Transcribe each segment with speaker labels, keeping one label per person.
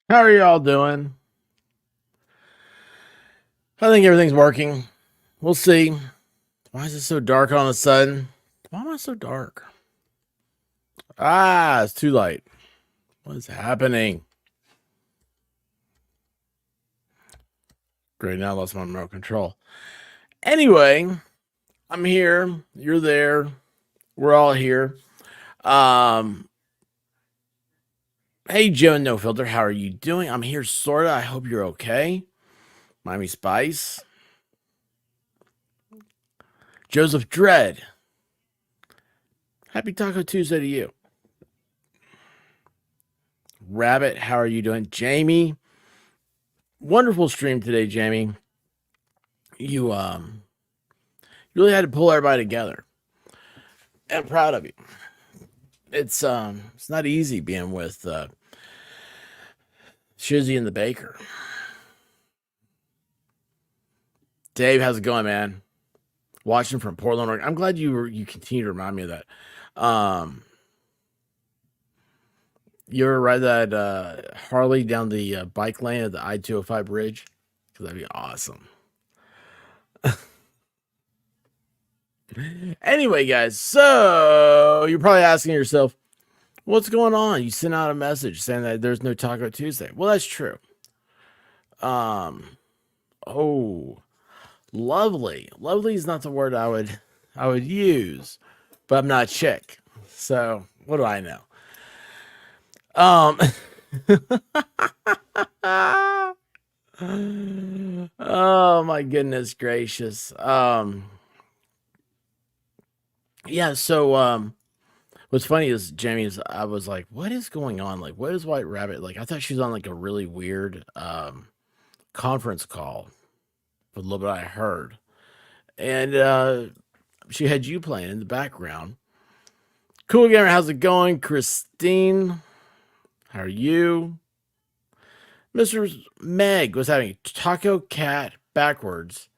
Speaker 1: How are y'all doing? I think everything's working. We'll see. Why is it so dark all of a sudden? Why am I so dark? Ah, it's too light. What is happening? Great, now I lost my remote control. Anyway, I'm here. You're there. We're all here. Um, hey Joe No Filter, how are you doing? I'm here sorta. I hope you're okay. Miami Spice. Joseph Dredd. Happy Taco Tuesday to you. Rabbit, how are you doing? Jamie. Wonderful stream today, Jamie. You really had to pull everybody together. I'm proud of you. It's not easy being with Shizzy and the Baker. Dave, how's it going, man? Watching from Portland, Oregon. I'm glad you continue to remind me of that. You ever ride that Harley down the bike lane of the I-205 bridge? Because that'd be awesome. Anyway, guys, so you're probably asking yourself, what's going on? You sent out a message saying that there's no Taco Tuesday. Well, that's true. Um, oh, lovely. Lovely is not the word I would use, but I'm not a chick. So what do I know? Um Oh my goodness gracious. Yeah, so what's funny is Jamie is I was like, what is going on? Like what is White Rabbit? Like I thought she was on like a really weird conference call with a little bit I heard. And she had you playing in the background. Cool Gamer, how's it going? Christine, how are you? Mr. Meg was having Taco Cat backwards.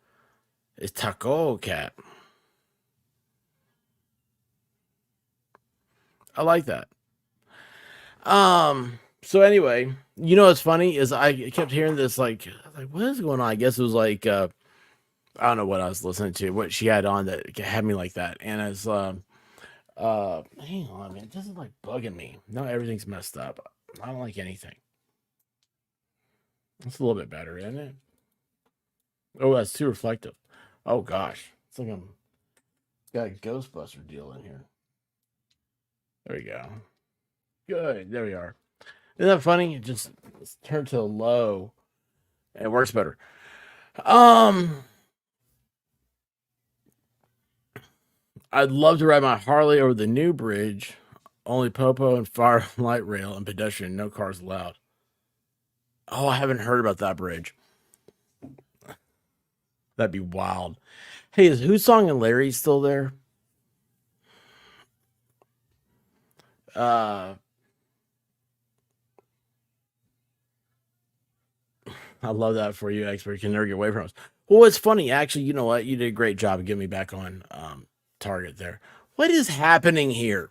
Speaker 1: It's Taco Cat. I like that. So anyway, you know what's funny is I kept hearing this like what is going on? I guess it was like I don't know what I was listening to, what she had on that had me like that. And it's hang on, man, this is like bugging me. No, everything's messed up. I don't like anything. It's a little bit better, isn't it? Oh, that's too reflective. Oh gosh. It's like I'm got a Ghostbuster deal in here. There we go. Good. There we are. Isn't that funny? It just turn to low and it works better. Um, I'd love to ride my Harley over the new bridge. Only Popo and fire light rail and pedestrian, no cars allowed. Oh, I haven't heard about that bridge. That'd be wild. Hey, is Who's Song and Larry still there? Uh, I love that for you, expert. You can never get away from us. Well, it's funny, actually. You know what? You did a great job of getting me back on target there. What is happening here?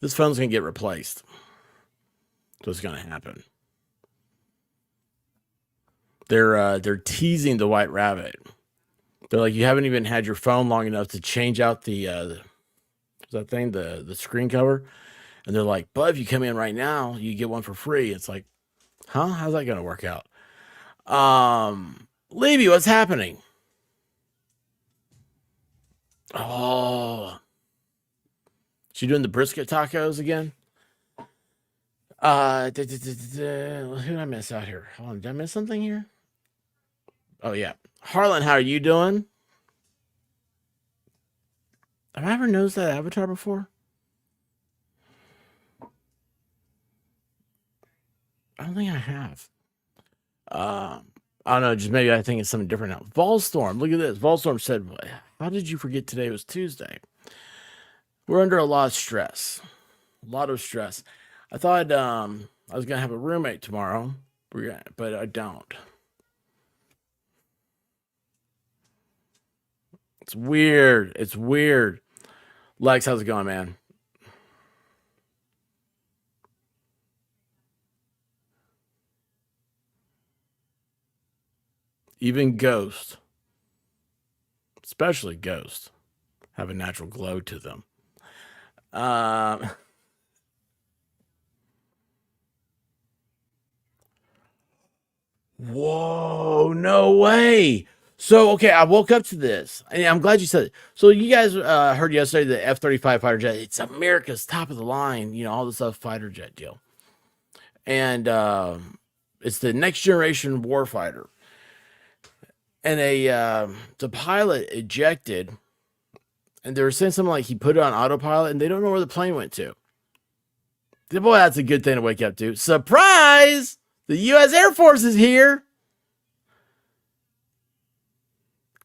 Speaker 1: This phone's gonna get replaced. So what's gonna happen? They're teasing the White Rabbit. They're like, you haven't even had your phone long enough to change out the that thing, the screen cover. And they're like, but if you come in right now, you get one for free. It's like, huh? How's that gonna work out? Levy, what's happening? Oh, she doing the brisket tacos again? Who did I miss out here? Hold on, did I miss something here? Oh yeah, Harlan, how are you doing? Have I ever noticed that avatar before? I don't think I have. I don't know, just maybe I think it's something different now. Volstorm, look at this. Volstorm said, how did you forget today was Tuesday? We're under a lot of stress. A lot of stress. I thought I was gonna have a roommate tomorrow, but I don't. It's weird. It's weird. Lex, how's it going, man? Even Ghost, especially Ghost, have a natural glow to them. Um, Whoa, no way. So, okay, I woke up to this, and I'm glad you said it. So, you guys heard yesterday the F-35 fighter jet. It's America's top of the line, all this stuff fighter jet deal, and it's the next generation warfighter. And the pilot ejected, and they were saying something like he put it on autopilot, and they don't know where the plane went to. Boy, that's a good thing to wake up to. Surprise! The U.S. Air Force is here.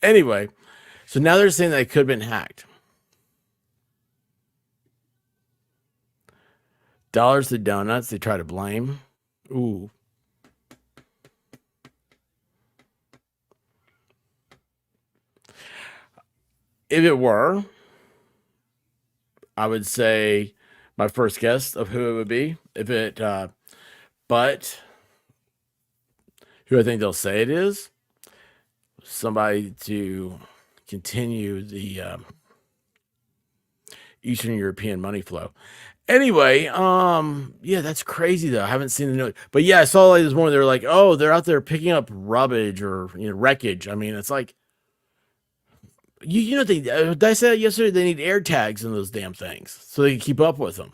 Speaker 1: Anyway, so now they're saying that it could have been hacked. Dollars to donuts, they try to blame. Ooh. If it were, I would say my first guess of who it would be. But who I think they'll say it is, somebody to continue the Eastern European money flow. Anyway, yeah, that's crazy though. I haven't seen the note, but yeah, I saw like this morning. They're like, oh, they're out there picking up rubbish or wreckage. I mean, it's like did I say that yesterday? They need air tags in those damn things so they can keep up with them.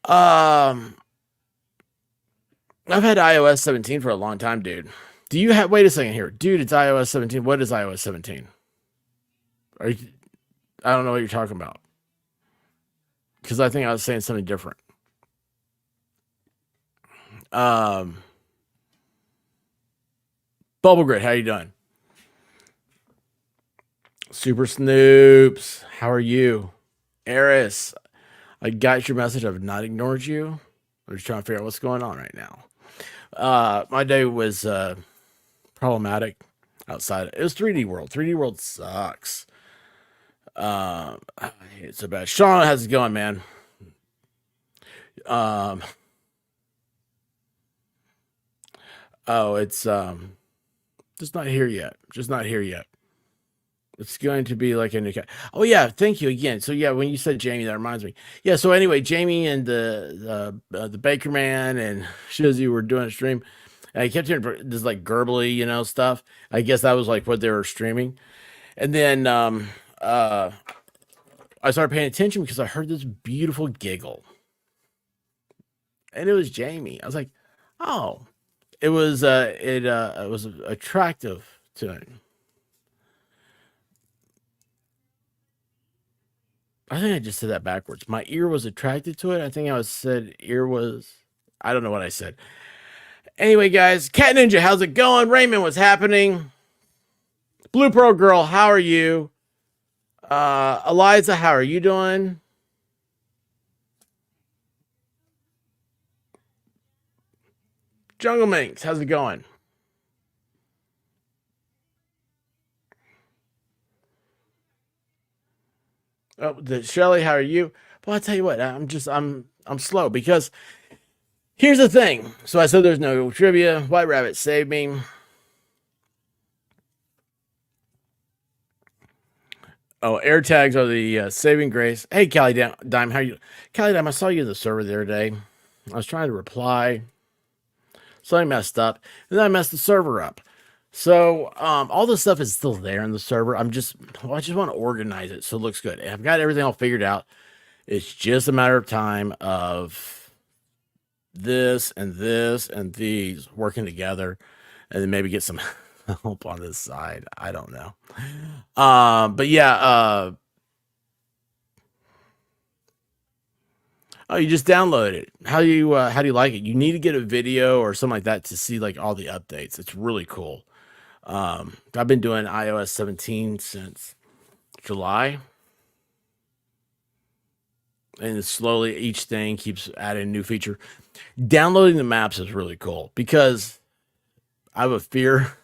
Speaker 1: Um, I've had iOS 17 for a long time, dude. Do you have? Wait a second here, dude. It's iOS 17. What is iOS 17? Are you, I don't know what you're talking about because I think I was saying something different. Um, Bubble Grit, how you doing? Super Snoops, how are you? Eris, I got your message. I've not ignored you. I'm just trying to figure out what's going on right now. My day was problematic outside. It was 3D World. 3D World sucks. I hate it so bad. Sean, how's it going, man? Um, oh, it's just not here yet. Just not here yet. It's going to be like a new cat. Oh yeah, thank you again. So yeah, when you said Jamie, that reminds me. Yeah. So anyway, Jamie and the Baker Man and Shizzy were doing a stream, and I kept hearing this like gurgly, stuff. I guess that was like what they were streaming, and then I started paying attention because I heard this beautiful giggle, and it was Jamie. I was like, oh, it was attractive to him. I think I just said that backwards. My ear was attracted to it. I think I was said ear was. I don't know what I said. Anyway, guys, Cat Ninja, how's it going? Raymond, what's happening? Blue Pearl Girl, how are you? Eliza, how are you doing? Jungle Minx, how's it going? Oh, Shelly, how are you? Well, I tell you what, I'm slow because here's the thing. So I said there's no trivia. White Rabbit saved me. Oh, air tags are the saving grace. Hey, Dime, how you? Callie Dime, I saw you in the server the other day. I was trying to reply. Something messed up, and then I messed the server up. So all this stuff is still there in the server. I just want to organize it so it looks good. And I've got everything all figured out. It's just a matter of time of this and these working together, and then maybe get some help on this side. I don't know. But yeah. Oh, you just download it. How do you like it? You need to get a video or something like that to see like all the updates. It's really cool. I've been doing iOS 17 since July, and slowly each thing keeps adding a new feature. Downloading the maps is really cool because I have a fear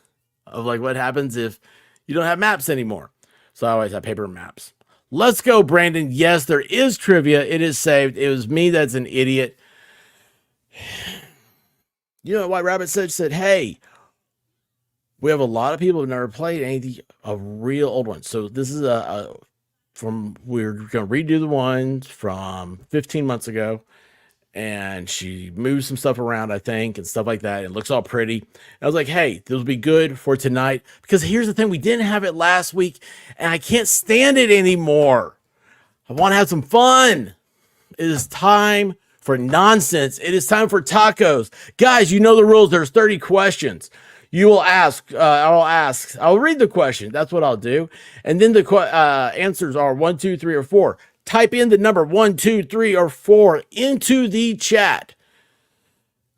Speaker 1: of like what happens if you don't have maps anymore. So I always have paper maps. Let's go, Brandon. Yes, there is trivia. It is saved. It was me that's an idiot. You know what White Rabbit said? Said, hey, We have a lot of people who've never played any a real old one. So this is a from we're gonna redo the ones from 15 months ago, and she moved some stuff around, I think, and stuff like that. It looks all pretty. And I was like, hey, this will be good for tonight. Because here's the thing, we didn't have it last week, and I can't stand it anymore. I want to have some fun. It is time for nonsense. It is time for tacos. Guys, you know the rules. There's 30 questions. You will ask, I'll read the question. That's what I'll do. And then the answers are 1, 2, 3, or 4. Type in the number 1, 2, 3, or 4 into the chat.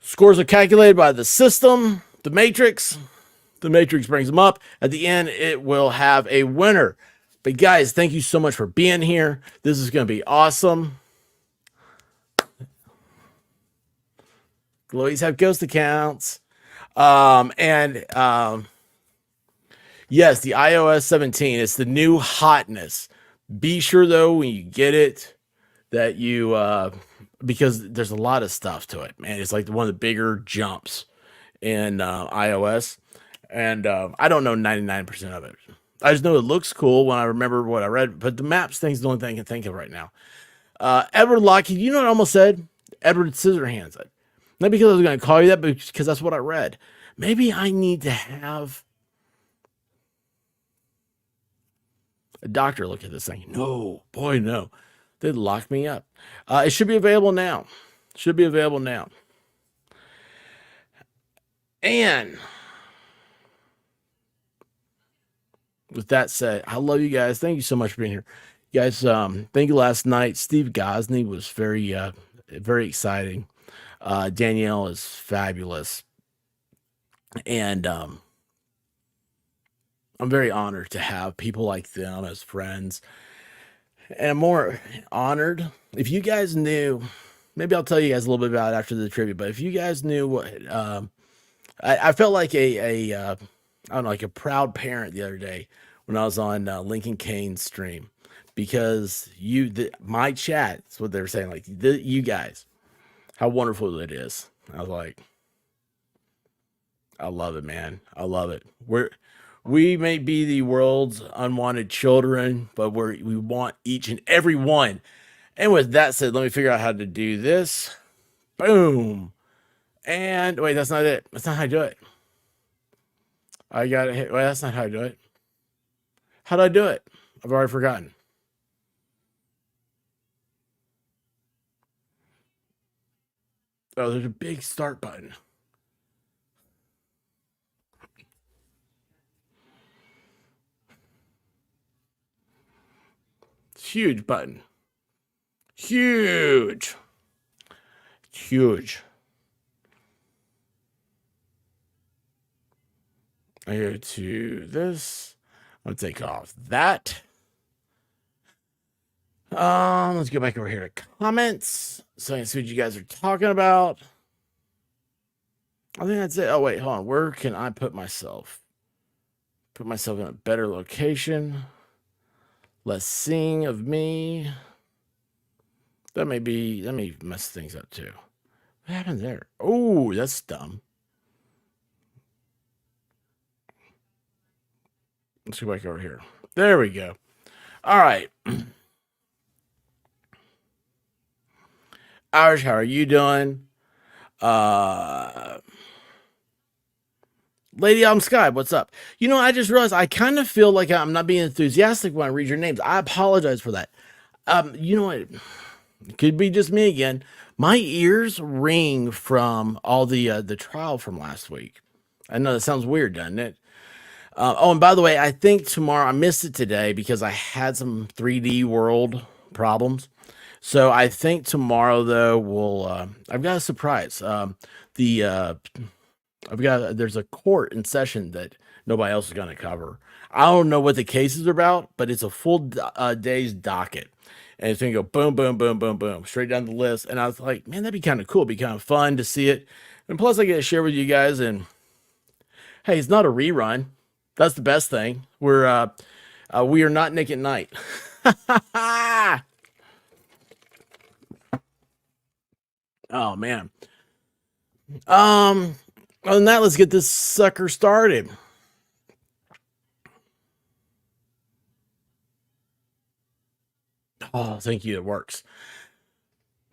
Speaker 1: Scores are calculated by the system, the matrix. The matrix brings them up. At the end, it will have a winner. But guys, thank you so much for being here. This is going to be awesome. Glowies have ghost accounts. Yes, the iOS 17, it's the new hotness. Be sure though, when you get it, that you, because there's a lot of stuff to it, man. It's like one of the bigger jumps in iOS. And I don't know 99% of it. I just know it looks cool when I remember what I read, but the maps thing's the only thing I can think of right now. Edward Lockheed, you know what I almost said? Edward Scissorhands. Not because I was going to call you that, but because that's what I read. Maybe I need to have a doctor look at this thing. No, boy, no. They'd lock me up. It should be available now. Should be available now. And with that said, I love you guys. Thank you so much for being here. You guys, thank you last night. Steve Gosney was very, very exciting. Danielle is fabulous. And I'm very honored to have people like them as friends. And I'm more honored if you guys knew, maybe I'll tell you guys a little bit about it after the trivia, but if you guys knew what, I felt like I don't know, like a proud parent the other day when I was on Lincoln Kane's stream, because my chat is what they were saying, like you guys, how wonderful it is. I was like, I love it, man. I love it. We may be the world's unwanted children, but we want each and every one. And with that said, let me figure out how to do this. Boom. And wait, that's not it. That's not how I do it. I got it. Wait, that's not how I do it. How do I do it? I've already forgotten. Oh, there's a big start button. Huge button. Huge. Huge. I go to this. I'll take off that. Let's go back over here to comments so I can see what you guys are talking about. I think that's it. Oh, wait, hold on. Where can I put myself? Put myself in a better location. Less seeing of me. That may mess things up too. What happened there? Oh, that's dumb. Let's go back over here. There we go. All right. Irish, how are you doing? Lady on Sky, what's up? You know, I just realized I kind of feel like I'm not being enthusiastic when I read your names. I apologize for that. You know what? It could be just me again. My ears ring from all the trial from last week. I know that sounds weird, doesn't it? Oh, and by the way, I think tomorrow, I missed it today because I had some 3D world problems. So I think tomorrow, though, I've got a surprise. The there's a court in session that nobody else is going to cover. I don't know what the case is about, but it's a full day's docket. And it's going to go boom, boom, boom, boom, boom, straight down the list. And I was like, man, that'd be kind of cool. It'd be kind of fun to see it. And plus, I get to share with you guys. And hey, it's not a rerun. That's the best thing. We are not Nick at Night. Oh man. Other than that, let's get this sucker started. Oh, thank you. It works.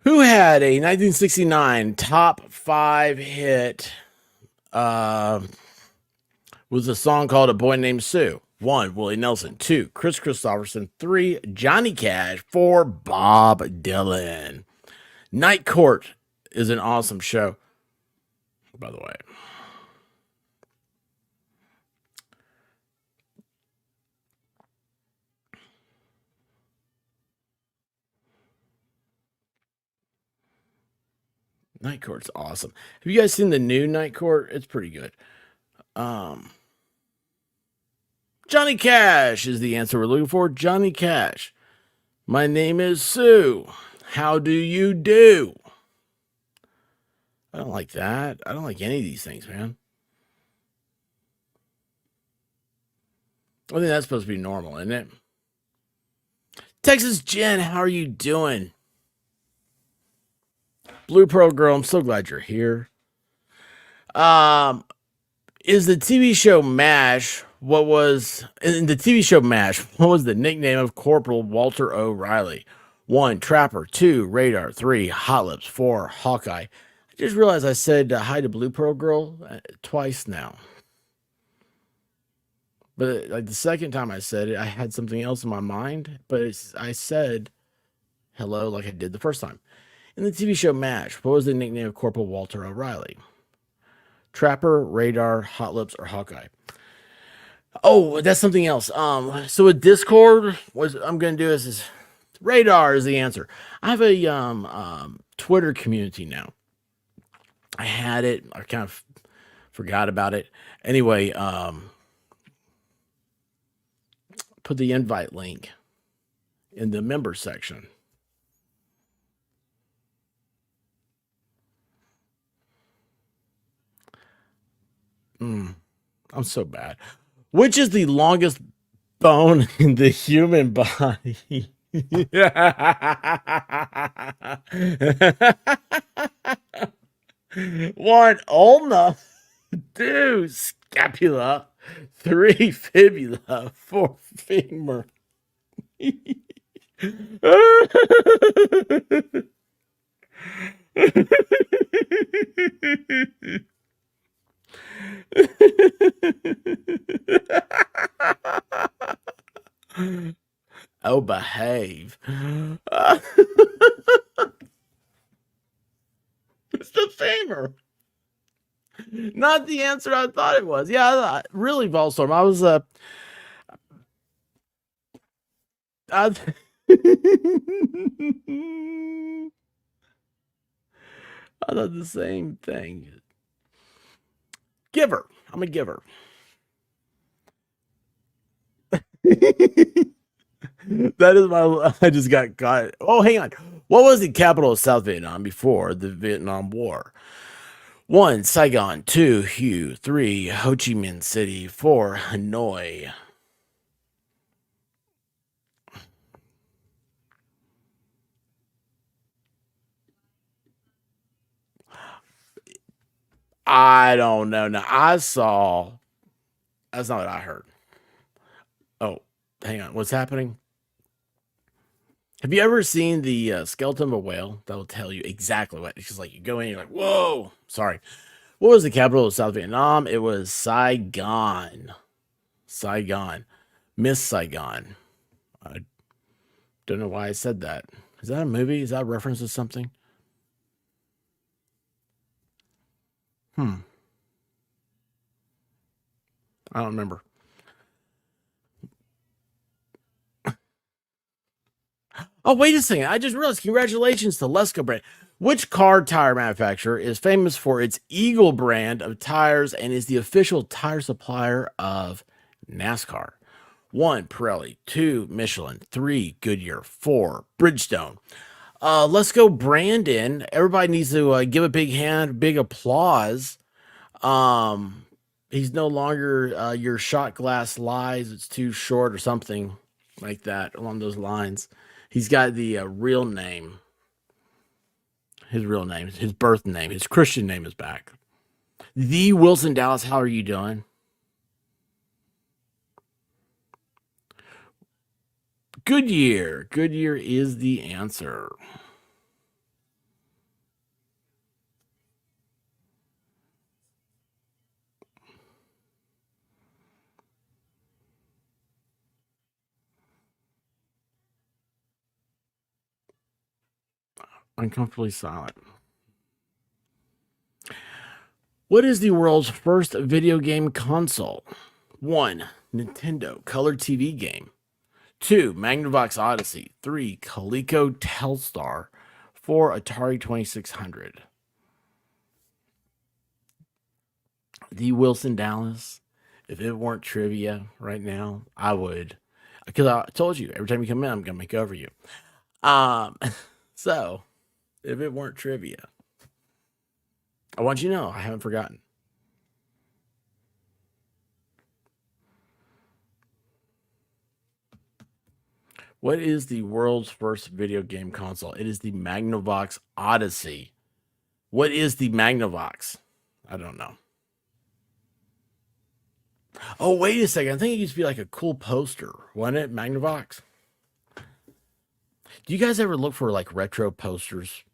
Speaker 1: Who had a 1969 top 5 hit? Uh, was a song called "A Boy Named Sue." 1, Willie Nelson. 2, Chris Christopherson. 3, Johnny Cash. 4, Bob Dylan. Night Court is an awesome show, by the way. Night Court's awesome. Have you guys seen the new Night Court? It's pretty good. Um, Johnny Cash is the answer we're looking for. Johnny Cash. My name is Sue. How do you do? I don't like that. I don't like any of these things, man. I think that's supposed to be normal, isn't it? Texas Jen, how are you doing? Blue Pearl Girl, I'm so glad you're here. Is the TV show MASH what was in the TV show MASH? What was the nickname of Corporal Walter O'Reilly? 1, Trapper. 2, Radar. 3, Hot Lips. 4, Hawkeye. I just realized I said hi to Blue Pearl Girl twice now. But like the second time I said it, I had something else in my mind. But I said hello like I did the first time. In the TV show MASH, what was the nickname of Corporal Walter O'Reilly? Trapper, Radar, Hot Lips, or Hawkeye? Oh, that's something else. So with Discord, what I'm gonna do is Radar is the answer. I have a Twitter community now. I had it. I kind of forgot about it. Anyway, put the invite link in the member section. I'm so bad. Which is the longest bone in the human body? One, ulna. 2, scapula. 3, fibula. 4, femur. Oh, behave. It's the femur. Not the answer I thought it was. Yeah, really, Volstorm. I was I, I thought the same thing. Giver. I'm a giver. That is my. I just got caught. Oh, hang on. What was the capital of South Vietnam before the Vietnam War? 1, Saigon. 2, Hue. 3, Ho Chi Minh City. 4, Hanoi. I don't know. Now I saw. That's not what I heard. Oh, hang on. What's happening? Have you ever seen the skeleton of a whale? That will tell you exactly what. It's just like you go in, you're like, whoa. Sorry. What was the capital of South Vietnam? It was Saigon. Saigon. Miss Saigon. I don't know why I said that. Is that a movie? Is that a reference to something? I don't remember. Oh, wait a second. I just realized. Congratulations to Lesco brand. Which car tire manufacturer is famous for its Eagle brand of tires and is the official tire supplier of NASCAR? 1, Pirelli. 2, Michelin. 3, Goodyear. 4, Bridgestone. Let's go, Brandon. Everybody needs to give a big hand, big applause. He's no longer your shot glass lies. It's too short or something like that along those lines. He's got the real name. His real name, his birth name, his Christian name is back. The Wilson Dallas, how are you doing? Goodyear. Goodyear is the answer. Uncomfortably silent. What is the world's first video game console? 1. Nintendo Color TV game. 2. Magnavox Odyssey. 3. Coleco Telstar. 4. Atari 2600. The Wilson Dallas. If it weren't trivia right now, I would. Because I told you, every time you come in, I'm going to make over you. So, if it weren't trivia, I want you to know I haven't forgotten. What is the world's first video game console? It is the Magnavox Odyssey. What is the Magnavox? I don't know. Oh, wait a second. I think it used to be like a cool poster, wasn't it? Magnavox. Do you guys ever look for like retro posters?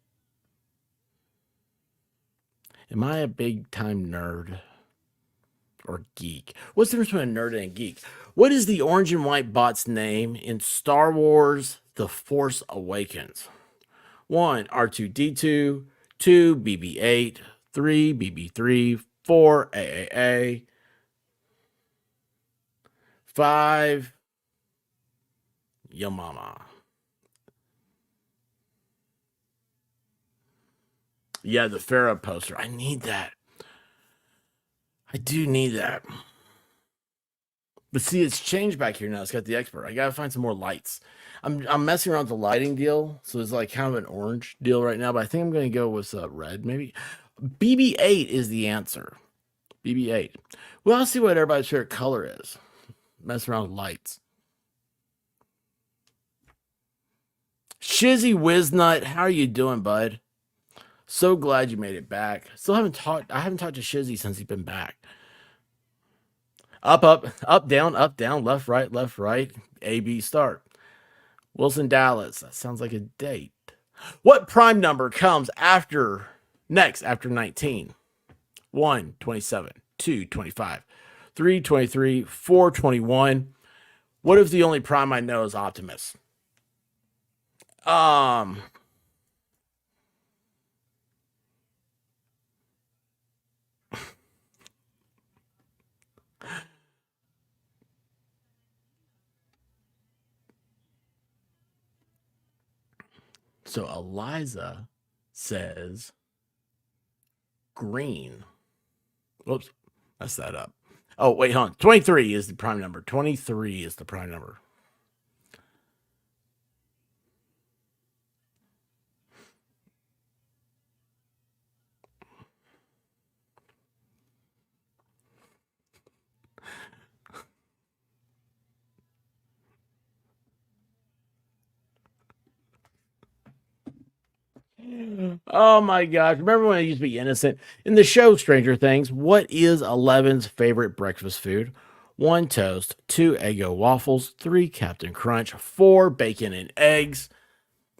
Speaker 1: Am I a big time nerd or geek? What's the difference between a nerd and a geek? What is the orange and white bot's name in Star Wars The Force Awakens? 1. R2D2, 2. BB 8, 3. BB 3, 4. AAA, 5. Yo mama. Yeah, the Pharaoh poster. I need that. I do need that. But see, it's changed back here now. It's got the expert. I gotta find some more lights. I'm messing around with the lighting deal, so it's like kind of an orange deal right now. But I think I'm gonna go with red, maybe. BB-8 is the answer. BB-8. Well, I'll see what everybody's favorite color is. Mess around with lights. Shizzy Wiznut, how are you doing, bud? So glad you made it back. Still haven't talked. I haven't talked to Shizzy since he's been back. Up, down, left, right. A, B, start. Wilson Dallas. That sounds like a date. What prime number comes after 19? 1, 27. 2, 25. 3, 23. 4, 21. What if the only prime I know is Optimus? So Eliza says green. Whoops, messed that up. Oh, wait, hold on. 23 is the prime number. 23 is the prime number. Oh my gosh. Remember when I used to be innocent? In the show Stranger Things, what is 11's favorite breakfast food? 1, toast. 2, Eggo waffles. 3, Captain Crunch. 4, bacon and eggs.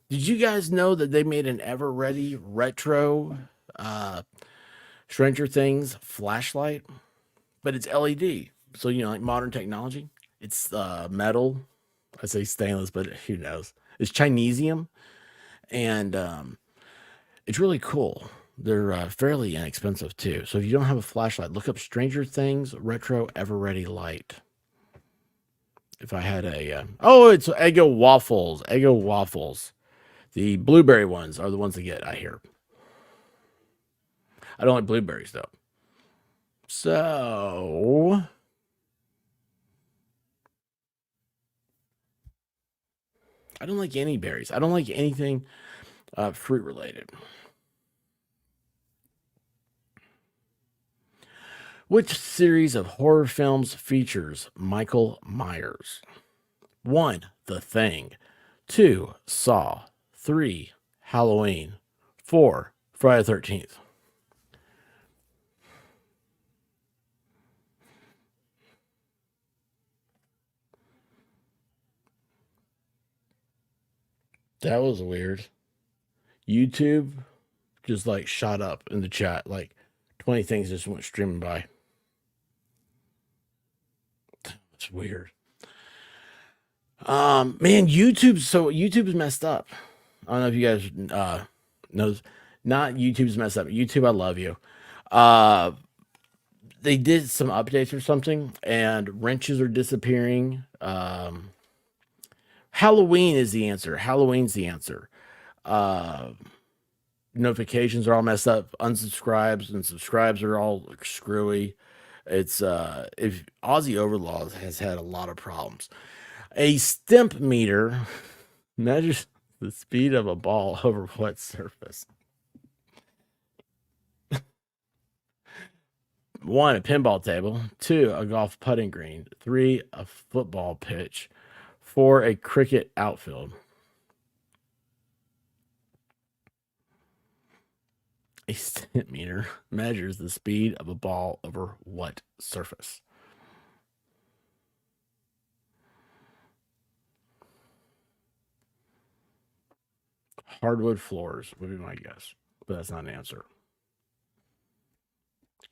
Speaker 1: Did you guys know that they made an ever ready retro Stranger Things flashlight? But it's LED. So, like modern technology. It's metal. I say stainless, but who knows? It's Chinesium. And it's really cool. They're fairly inexpensive too. So if you don't have a flashlight, look up Stranger Things Retro Ever Ready Light. If I had a it's Eggo waffles. Eggo waffles. The blueberry ones are the ones to get, I hear. I don't like blueberries though. So I don't like any berries. I don't like anything fruit related. Which series of horror films features Michael Myers? 1, The Thing. 2, Saw. 3, Halloween. 4, Friday the 13th. That was weird. YouTube just like shot up in the chat. Like 20 things just went streaming by. It's weird. Man, YouTube's messed up. I don't know if you guys knows. Not YouTube's messed up. YouTube, I love you. Uh they did some updates or something, and wrenches are disappearing. Halloween is the answer. Halloween's the answer. Uh, Notifications are all messed up. Unsubscribes and subscribes are all screwy. It's if Aussie Overlaws has had a lot of problems. A stimp meter measures the speed of a ball over what surface? One, a pinball table. Two, a golf putting green. Three, a football pitch. Four, a cricket outfield. A stimp meter measures the speed of a ball over what surface? Hardwood floors would be my guess, but that's not an answer.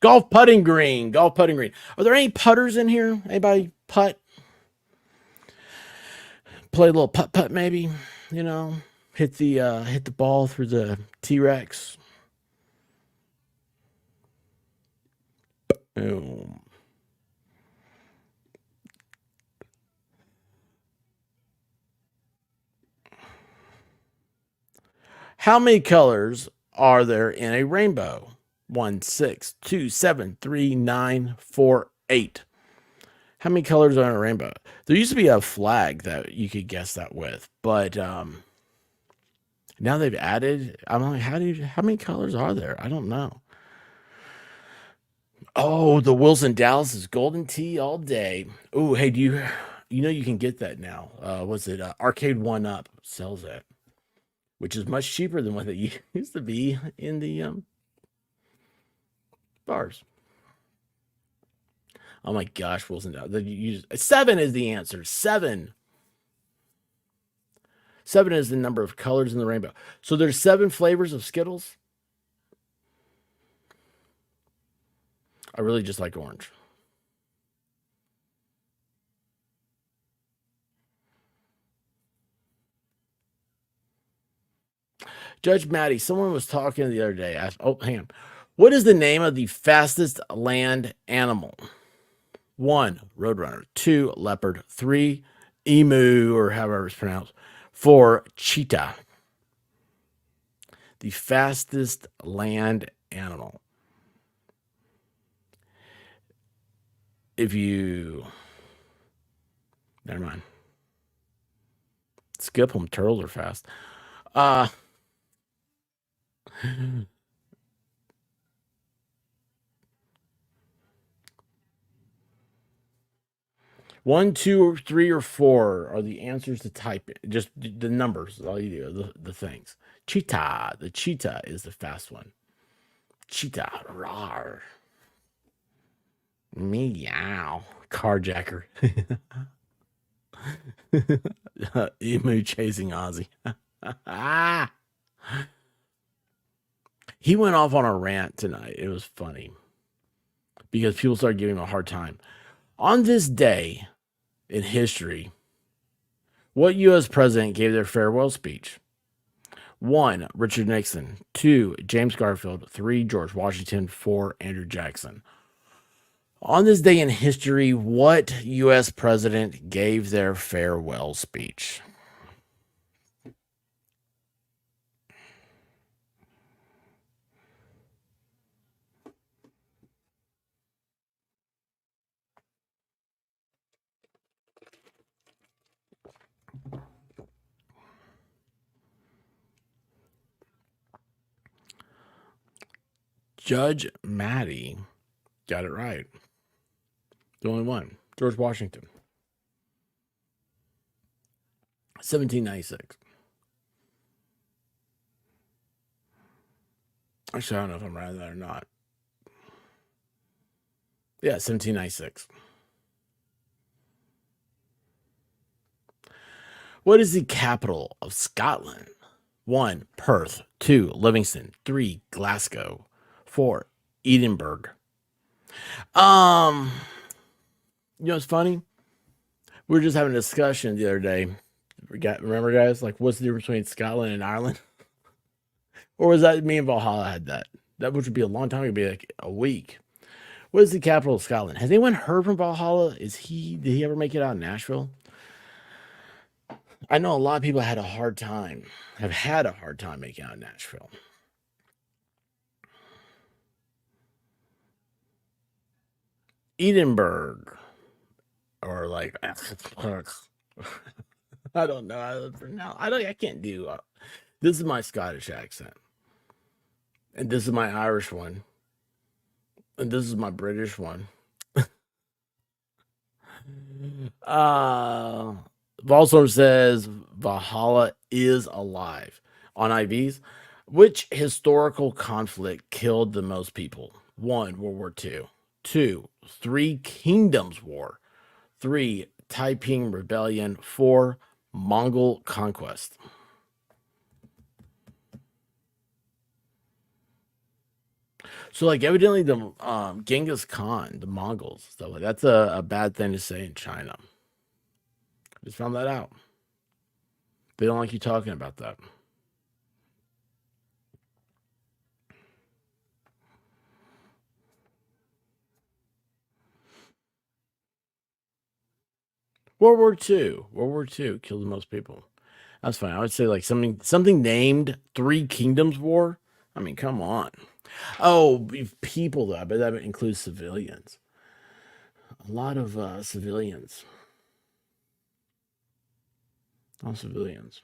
Speaker 1: Golf putting green. Golf putting green. Are there any putters in here? Anybody putt? Play a little putt putt maybe. You know, hit the ball through the T-Rex. Boom. How many colors are there in a rainbow? 1, 6, 2, 7, 3, 9, 4, 8. How many colors are in a rainbow? There used to be a flag that you could guess that with, but now they've added. I'm like, how many colors are there? I don't know. Oh, the Wilson Dallas is golden tea all day. Oh, hey, you know you can get that now? What's it? Arcade One Up sells that, which is much cheaper than what it used to be in the bars. Oh my gosh, Wilson Dallas. 7 is the answer. 7. 7 is the number of colors in the rainbow. So there's 7 flavors of Skittles. I really just like orange. Judge Maddie, someone was talking the other day. Hang on. What is the name of the fastest land animal? 1, roadrunner. 2, leopard. 3, emu, or however it's pronounced. 4, cheetah. The fastest land animal. If you... Never mind. Skip them. Turtles are fast. 1, 2, or 3, or 4 are the answers to type it. Just the numbers. All you do, the things. Cheetah. The cheetah is the fast one. Cheetah. Rawr. Meow. Carjacker. Emu chasing Ozzy. He went off on a rant tonight. It was funny because people started giving him a hard time. On this day in history, what U.S. president gave their farewell speech? 1, Richard Nixon. 2, James Garfield. 3, George Washington. 4, Andrew Jackson. On this day in history, what U.S. president gave their farewell speech? Judge Maddie got it right. The only one. George Washington. 1796. Actually, I don't know if I'm right on that or not. Yeah, 1796. What is the capital of Scotland? 1. Perth. 2. Livingston. 3. Glasgow. 4. Edinburgh. You know what's funny? We were just having a discussion the other day. Remember, guys? Like, what's the difference between Scotland and Ireland? Or was that me and Valhalla had that? That which would be a long time. It would be like a week. What is the capital of Scotland? Has anyone heard from Valhalla? Did he ever make it out in Nashville? I know a lot of people have had a hard time making out in Nashville. Edinburgh. Or like I don't know how to pronounce. I can't do this is my Scottish accent. And this is my Irish one. And this is my British one. Volstorm says Valhalla is alive on IVs. Which historical conflict killed the most people? 1. World War II. 2. Three Kingdoms War. 3. Taiping Rebellion. 4. Mongol conquest. So, like, evidently, the Genghis Khan, the Mongols, stuff like that's a bad thing to say in China. Just found that out. They don't like you talking about that. World War II killed the most people. That's fine. I would say like something named Three Kingdoms War. I mean, come on. Oh, people though. I bet that includes civilians. A lot of civilians. All civilians.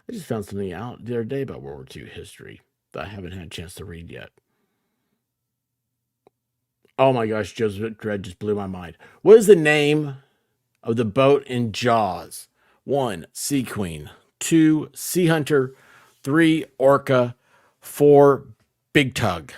Speaker 1: I just found something out the other day about World War II history that I haven't had a chance to read yet. Oh my gosh, Joseph Dredd just blew my mind. What is the name of the boat in Jaws? 1. Sea Queen. 2. Sea Hunter. 3. Orca. 4. Big Tug.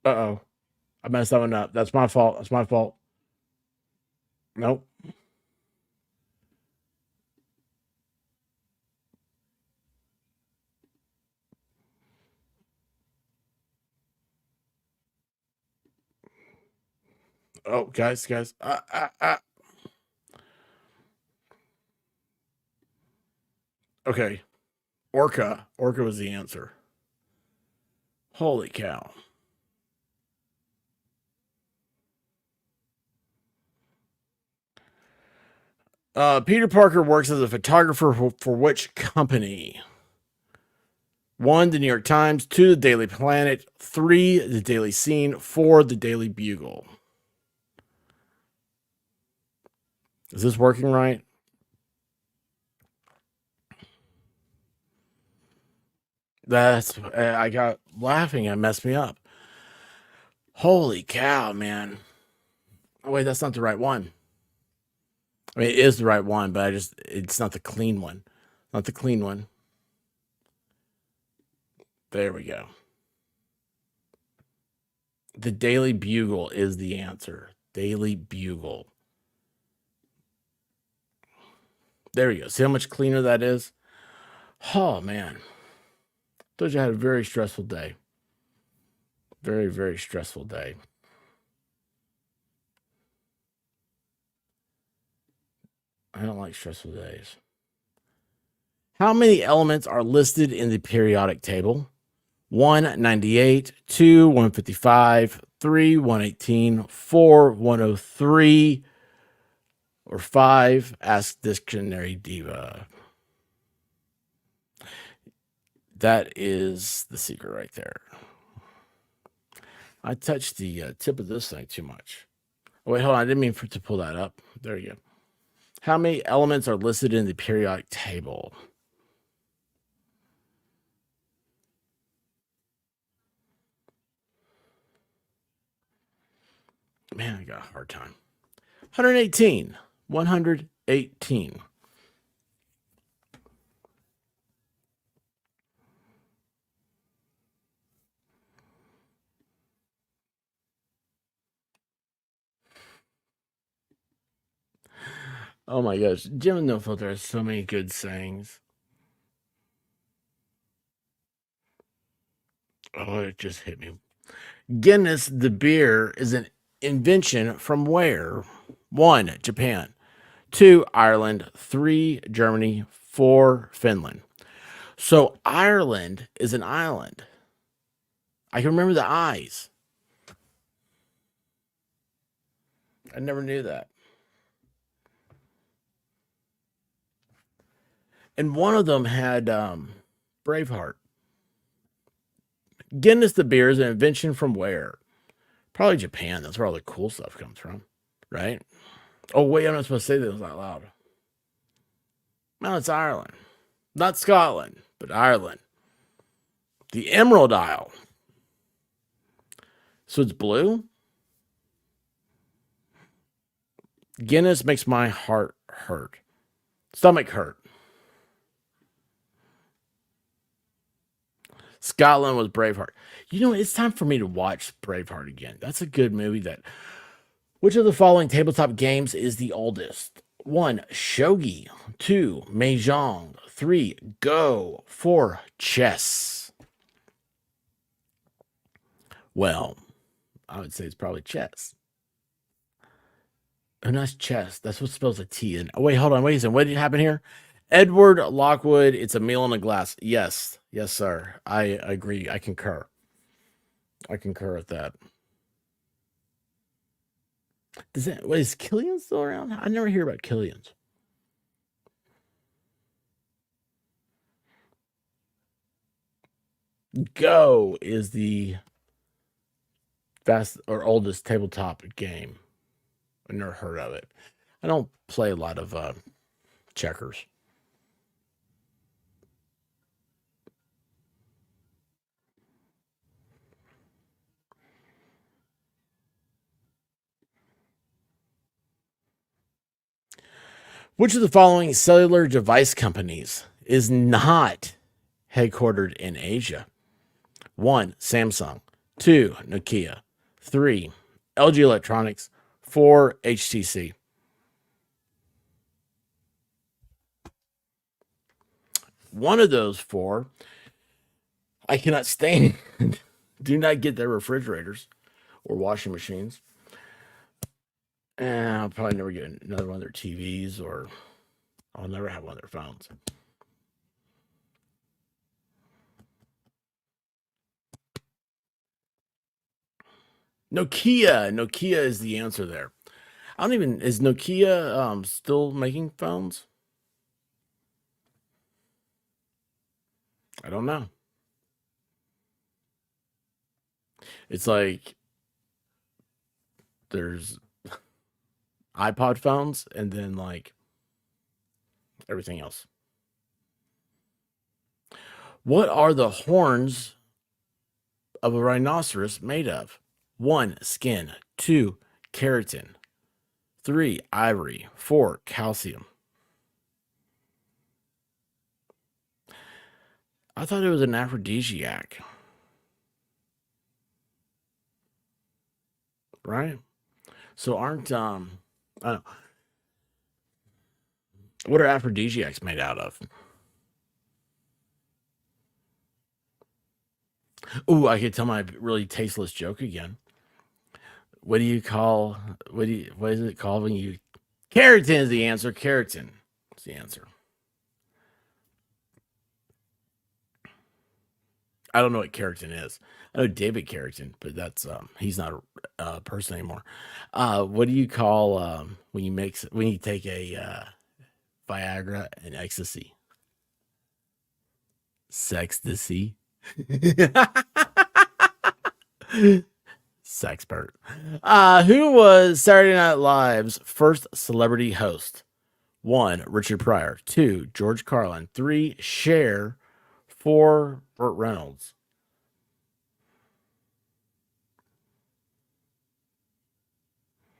Speaker 1: Uh-oh. I messed that one up. That's my fault. That's my fault. Nope. Oh, guys. Okay. Orca. Orca was the answer. Holy cow. Peter Parker works as a photographer for which company? 1. The New York Times. 2. The Daily Planet. 3. The Daily Scene. 4. The Daily Bugle. Is this working right? I got laughing. It messed me up. Holy cow, man. Oh, wait, that's not the right one. I mean, it is the right one, but it's not the clean one. Not the clean one. There we go. The Daily Bugle is the answer. Daily Bugle. There we go. See how much cleaner that is? Oh, man. Thought you had a very stressful day. Very, very stressful day. I don't like stressful days. How many elements are listed in the periodic table? 1, 98, 2, 155, 3, 118, 4, 103, or 5, Ask Dictionary Diva. That is the secret right there. I touched the tip of this thing too much. Oh, wait, hold on. I didn't mean to pull that up. There you go. How many elements are listed in the periodic table? Man, I got a hard time. 118. 118. Oh my gosh, Jim and No Filter has so many good sayings. Oh, it just hit me. Guinness, the beer, is an invention from where? One, Japan. Two, Ireland. Three, Germany. Four, Finland. So Ireland is an island. I can remember the eyes. I never knew that. And one of them had Braveheart. Guinness the beer is an invention from where? Probably Japan. That's where all the cool stuff comes from, right? Oh wait, I'm not supposed to say this out loud. No, it's Ireland, not Scotland, but Ireland. The Emerald Isle. So it's blue. Guinness makes my heart hurt. Stomach hurt. Scotland was Braveheart. You know, it's time for me to watch Braveheart again. That's a good movie. That. Which of the following tabletop games is the oldest? One, Shogi. Two, Mahjong. Three, Go. Four, chess. Well, I would say it's probably chess. Oh, not chess. That's what spells a T. And oh, wait, hold on. Wait a second. What did happen here? Edward Lockwood. It's a meal in a glass. Yes, yes, sir. I agree. I concur. I concur with that. Is Killian still around? I never hear about Killian's. Go is the fast or oldest tabletop game. I never heard of it. I don't play a lot of checkers. Which of the following cellular device companies is not headquartered in Asia? One, Samsung. Two, Nokia. Three, LG Electronics. Four, HTC. One of those four, I cannot stand. Do not get their refrigerators or washing machines. And I'll probably never get another one of their TVs, or I'll never have one of their phones. Nokia is the answer there. I don't even, is Nokia still making phones? I don't know. It's like there's iPod phones and then like everything else. What are the horns of a rhinoceros made of? One, skin. Two, keratin. Three, ivory. Four, calcium. I thought it was an aphrodisiac, right? So aren't I don't know, what are aphrodisiacs made out of? Ooh, I could tell my really tasteless joke again. What do you call what is it called when you keratin is the answer. Keratin is the answer. I don't know what keratin is. I know David Keratin, but that's he's not a person anymore. What do you call when you take a Viagra and ecstasy? Sextasy. Sexpert. Who was Saturday Night Live's first celebrity host? One, Richard Pryor. Two, George Carlin. Three, Cher. Four, Burt Reynolds.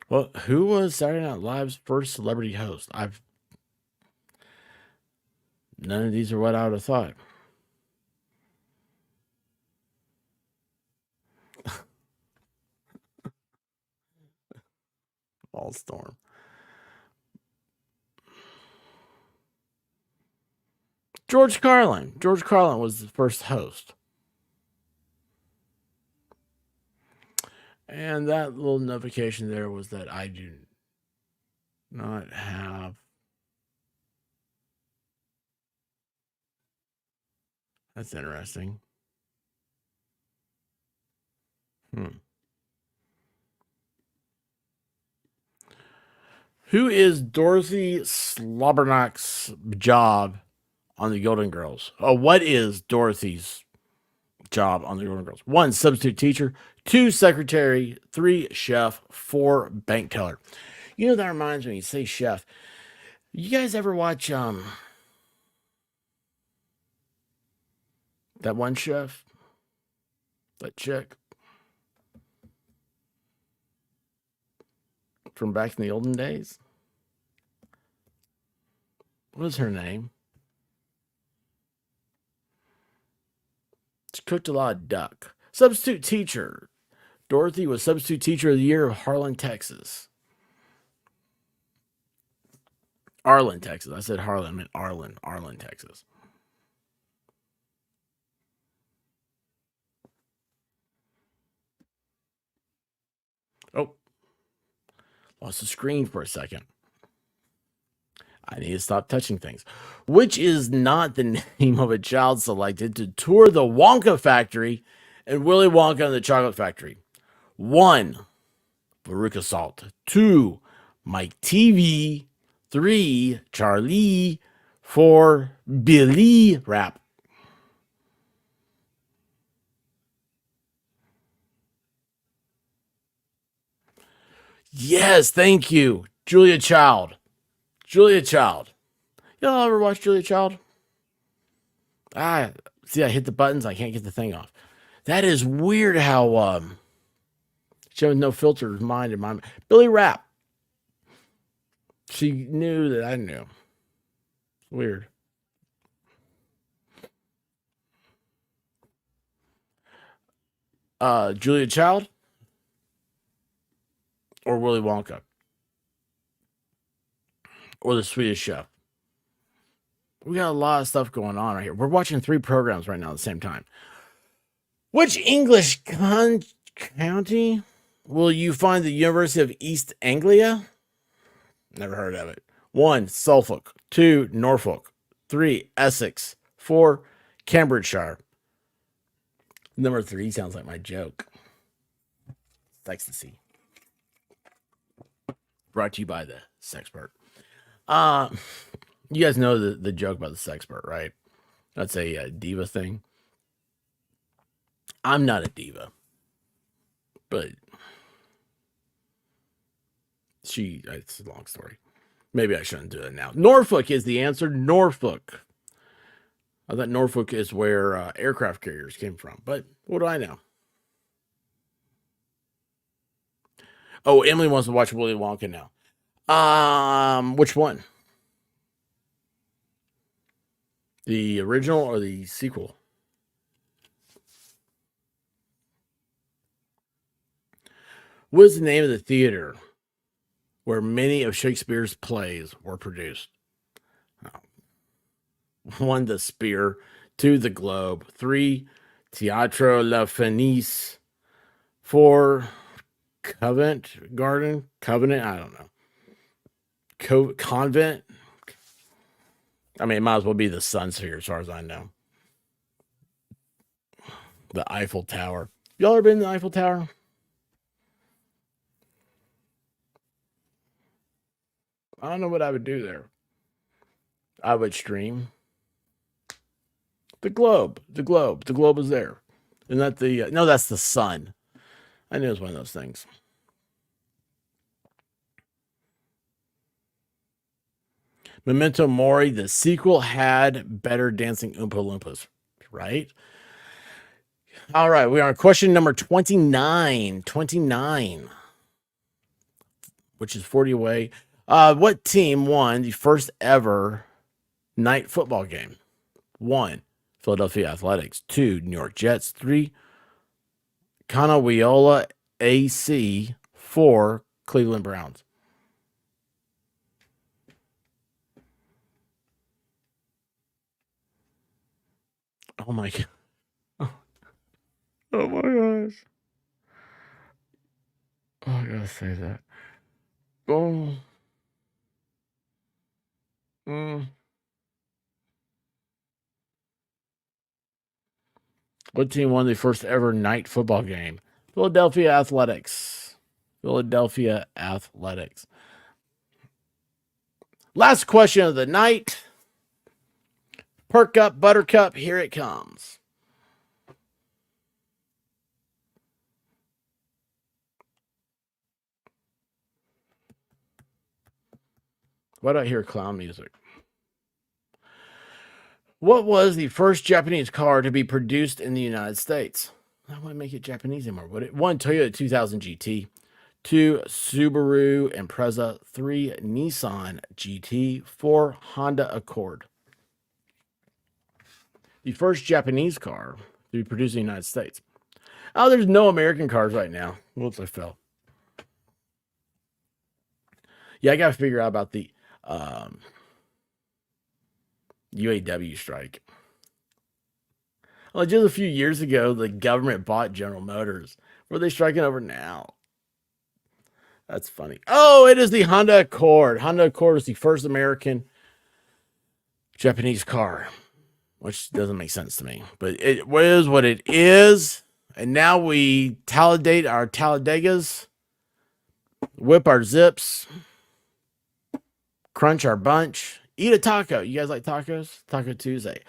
Speaker 1: Well, who was Saturday Night Live's first celebrity host? I've None of these are what I would have thought. All Storm. George Carlin. George Carlin was the first host. And that little notification there was that I do not have. That's interesting. Who is Dorothy Slobberknock's job on the Golden Girls? Oh, what is Dorothy's job on the Golden Girls? 1, substitute teacher. 2, secretary. 3, chef. 4, bank teller. You know, that reminds me, you say chef. You guys ever watch that one chef? That chick from back in the olden days? What is her name? She cooked a lot of duck. Substitute teacher. Dorothy was substitute teacher of the year of Harlan, Texas. Arlen, Texas. I said Harlan, I meant Arlen, Texas. Oh, lost the screen for a second. I need to stop touching things. Which is not the name of a child selected to tour the Wonka factory and Willy Wonka and the Chocolate Factory? 1, Veruca Salt. 2, Mike TV. 3, Charlie. 4, Billy Rap. Yes, thank you. Julia Child. Julia Child. Y'all ever watch Julia Child? See, I hit the buttons. I can't get the thing off. That is weird how she has no filter mind in my Billy Rap. She knew that I knew. Weird. Julia Child or Willy Wonka or the Swedish Chef. We got a lot of stuff going on right here. We're watching 3 programs right now at the same time. Which English county will you find the University of East Anglia? Never heard of it. 1, Suffolk. 2, Norfolk. 3, Essex. 4, Cambridgeshire. Number 3 sounds like my joke. Ecstasy. Brought to you by the Sexpert. You guys know the joke about the Sexpert, right? That's a diva thing. I'm not a diva, but it's a long story. Maybe I shouldn't do it now. Norfolk is the answer. Norfolk. I thought Norfolk is where aircraft carriers came from, but what do I know? Oh, Emily wants to watch Willy Wonka now. Which one? The original or the sequel? What is the name of the theater where many of Shakespeare's plays were produced? 1, the Spear. 2, the Globe. 3, Teatro La Fenice. 4, Covent Garden. Covenant. I don't know. Convent. I mean, it might as well be the Sun Sphere, as far as I know. The Eiffel Tower. Y'all ever been to the Eiffel Tower? I don't know what I would do there. I would stream. The Globe. The Globe. The Globe is there. Isn't that the. No, that's the Sun. I knew it was one of those things. Memento Mori, the sequel had better dancing Oompa Loompas, right? All right, we are on question number 29. 29, which is 40 away. What team won the first ever night football game? 1, Philadelphia Athletics. 2, New York Jets. 3, Coneweola AC. 4, Cleveland Browns. Oh my god. Oh my gosh. Oh, I gotta say that. Oh. Mm. What team won the first ever night football game? Philadelphia Athletics. Philadelphia Athletics. Last question of the night. Perk up, buttercup, here it comes. Why do I hear clown music? What was the first Japanese car to be produced in the United States? I wouldn't make it Japanese anymore, would it? 1, Toyota 2000 GT. 2, Subaru Impreza. 3, Nissan GT. 4, Honda Accord. The first Japanese car to be produced in the United States. Oh, there's no American cars right now. Whoops, I fell. Yeah, I got to figure out about the UAW strike. Well, just a few years ago, the government bought General Motors. What are they striking over now? That's funny. Oh, it is the Honda Accord. Honda Accord is the first American Japanese car, which doesn't make sense to me. But it is what it is. And now we talladate our Talladegas, whip our zips, crunch our bunch, eat a taco. You guys like tacos? Taco Tuesday.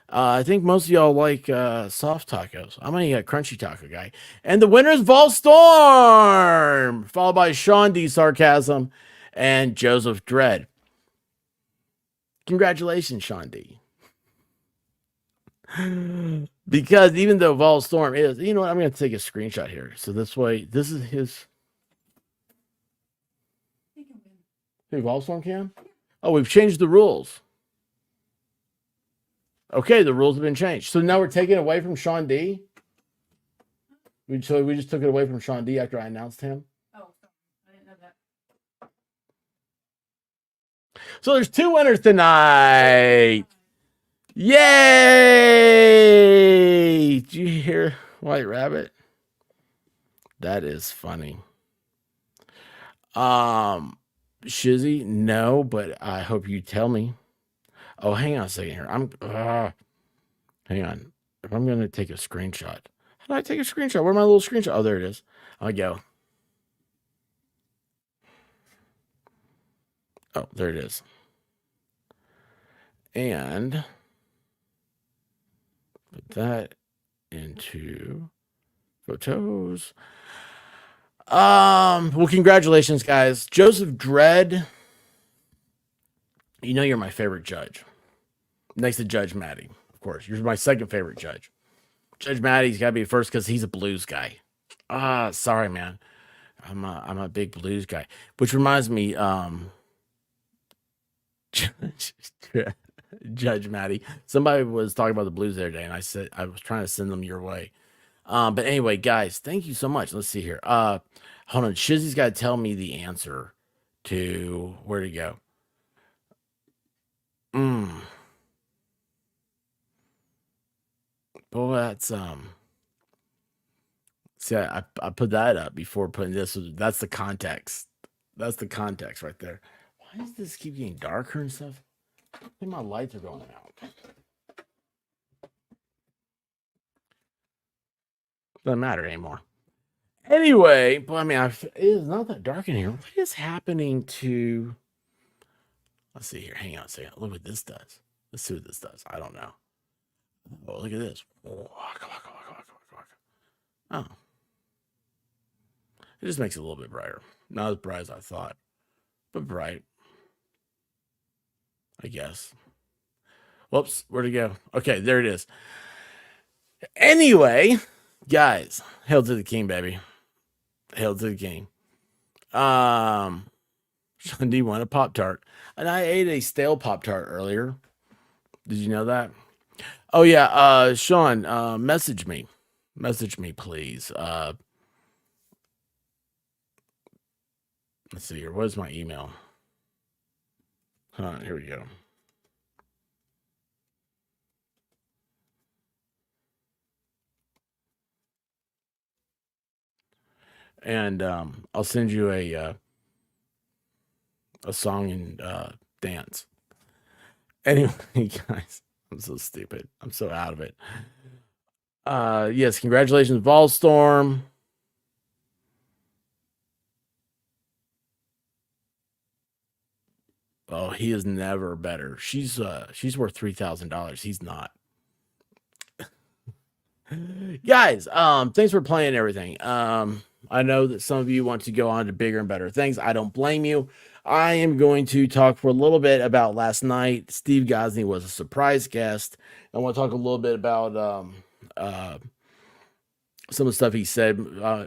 Speaker 1: I think most of y'all like soft tacos. I'm gonna eat a crunchy taco guy. And the winner is Vol Storm, followed by Sean D. Sarcasm and Joseph Dredd. Congratulations, Sean D. Because even though Vol Storm is, you know what? I'm gonna take a screenshot here. So this way, this is his. Hey, Vol Storm can? Oh, we've changed the rules. Okay, the rules have been changed. So now we're taking it away from Sean D. We just took it away from Sean D after I announced him. Oh, I didn't know that. So there's 2 winners tonight. Yay! Did you hear White Rabbit? That is funny. Shizzy, no, but I hope you tell me. Oh, hang on a second here. Hang on. If I'm going to take a screenshot. How do I take a screenshot? Where's my little screenshot? Oh, there it is. I'll go. Oh, there it is. And put that into photos. Well, congratulations, guys. Joseph Dredd. You know you're my favorite judge. Next to Judge Maddie, of course. You're my second favorite judge. Judge Maddie's got to be first because he's a blues guy. Sorry, man. I'm a big blues guy. Which reminds me, Judge Maddie. Somebody was talking about the blues the other day, and I said I was trying to send them your way. But anyway, guys, thank you so much. Let's see here. Hold on. Shizzy's got to tell me the answer to where to go. Boy, that's see, I put that up before putting this. That's the context. That's the context right there. Why does this keep getting darker and stuff? I think my lights are going out. Doesn't matter anymore. Anyway, but I mean, it is not that dark in here. What is happening to? Let's see here. Hang on a second. Look what this does. Let's see what this does. I don't know. Oh, look at this. Oh. It just makes it a little bit brighter. Not as bright as I thought, but bright. I guess. Whoops, where'd it go? Okay, there it is. Anyway, guys, hail to the king, baby. Hail to the king. Sean D wanted a Pop-Tart. And I ate a stale Pop-Tart earlier. Did you know that? Oh yeah, Sean, message me. Message me, please. Let's see here. What is my email? Here we go. and I'll send you a song and dance. Anyway, guys, I'm so stupid. I'm so out of it. Yes, congratulations, Volstorm. Oh, he is never better. She's worth $3,000. He's not. Guys, thanks for playing everything. I know that some of you want to go on to bigger and better things. I don't blame you. I am going to talk for a little bit about last night. Steve Gosney was a surprise guest. I want to talk a little bit about some of the stuff he said.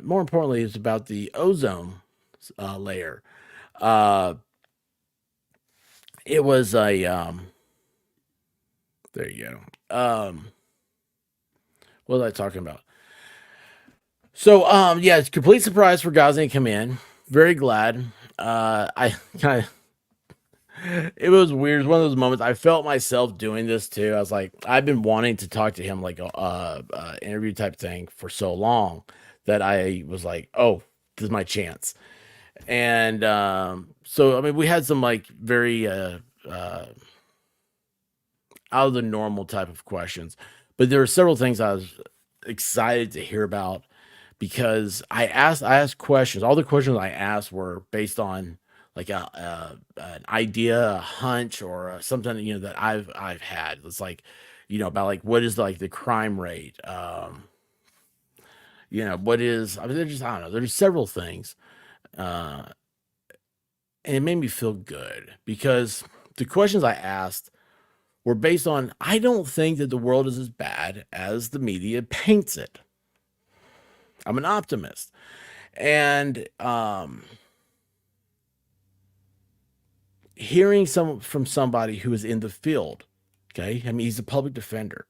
Speaker 1: More importantly, it's about the ozone layer. Uh, it was a there you go. What was I talking about? So, yeah, it's a complete surprise for Gosling to come in. Very glad. I kind of, it was weird. It was one of those moments. I felt myself doing this too. I was like, I've been wanting to talk to him like a interview type thing for so long that I was like, oh, this is my chance. And so, I mean, we had some like very out of the normal type of questions, but there were several things I was excited to hear about because I asked questions. All the questions I asked were based on like an idea, a hunch, or something that I've had. It's like about like what is like the crime rate. What is I mean, there's just I don't know. There's several things, uh, and it made me feel good because the questions I asked were based on I don't think that the world is as bad as the media paints it. I'm an optimist. And hearing some from somebody who is in the field, okay? I mean, he's a public defender.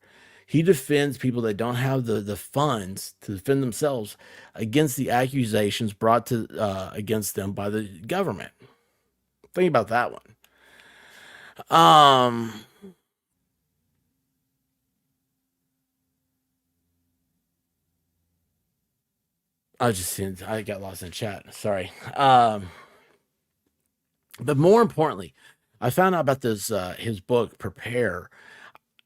Speaker 1: He defends people that don't have the funds to defend themselves against the accusations brought to against them by the government. Think about that one. Um, I got lost in chat. Sorry. But more importantly, I found out about this his book Prepare.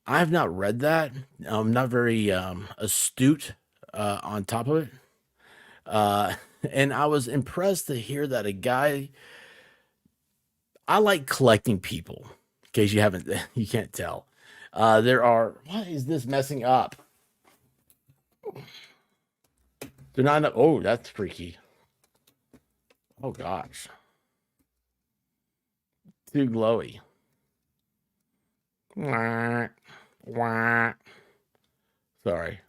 Speaker 1: I've not read that. I'm not very astute on top of it. Uh, and I was impressed to hear that a guy. I like collecting people. In case you haven't, you can't tell. There are. What is this messing up? They're not. Oh, that's freaky. Oh gosh, too glowy. Wah, wah. Sorry.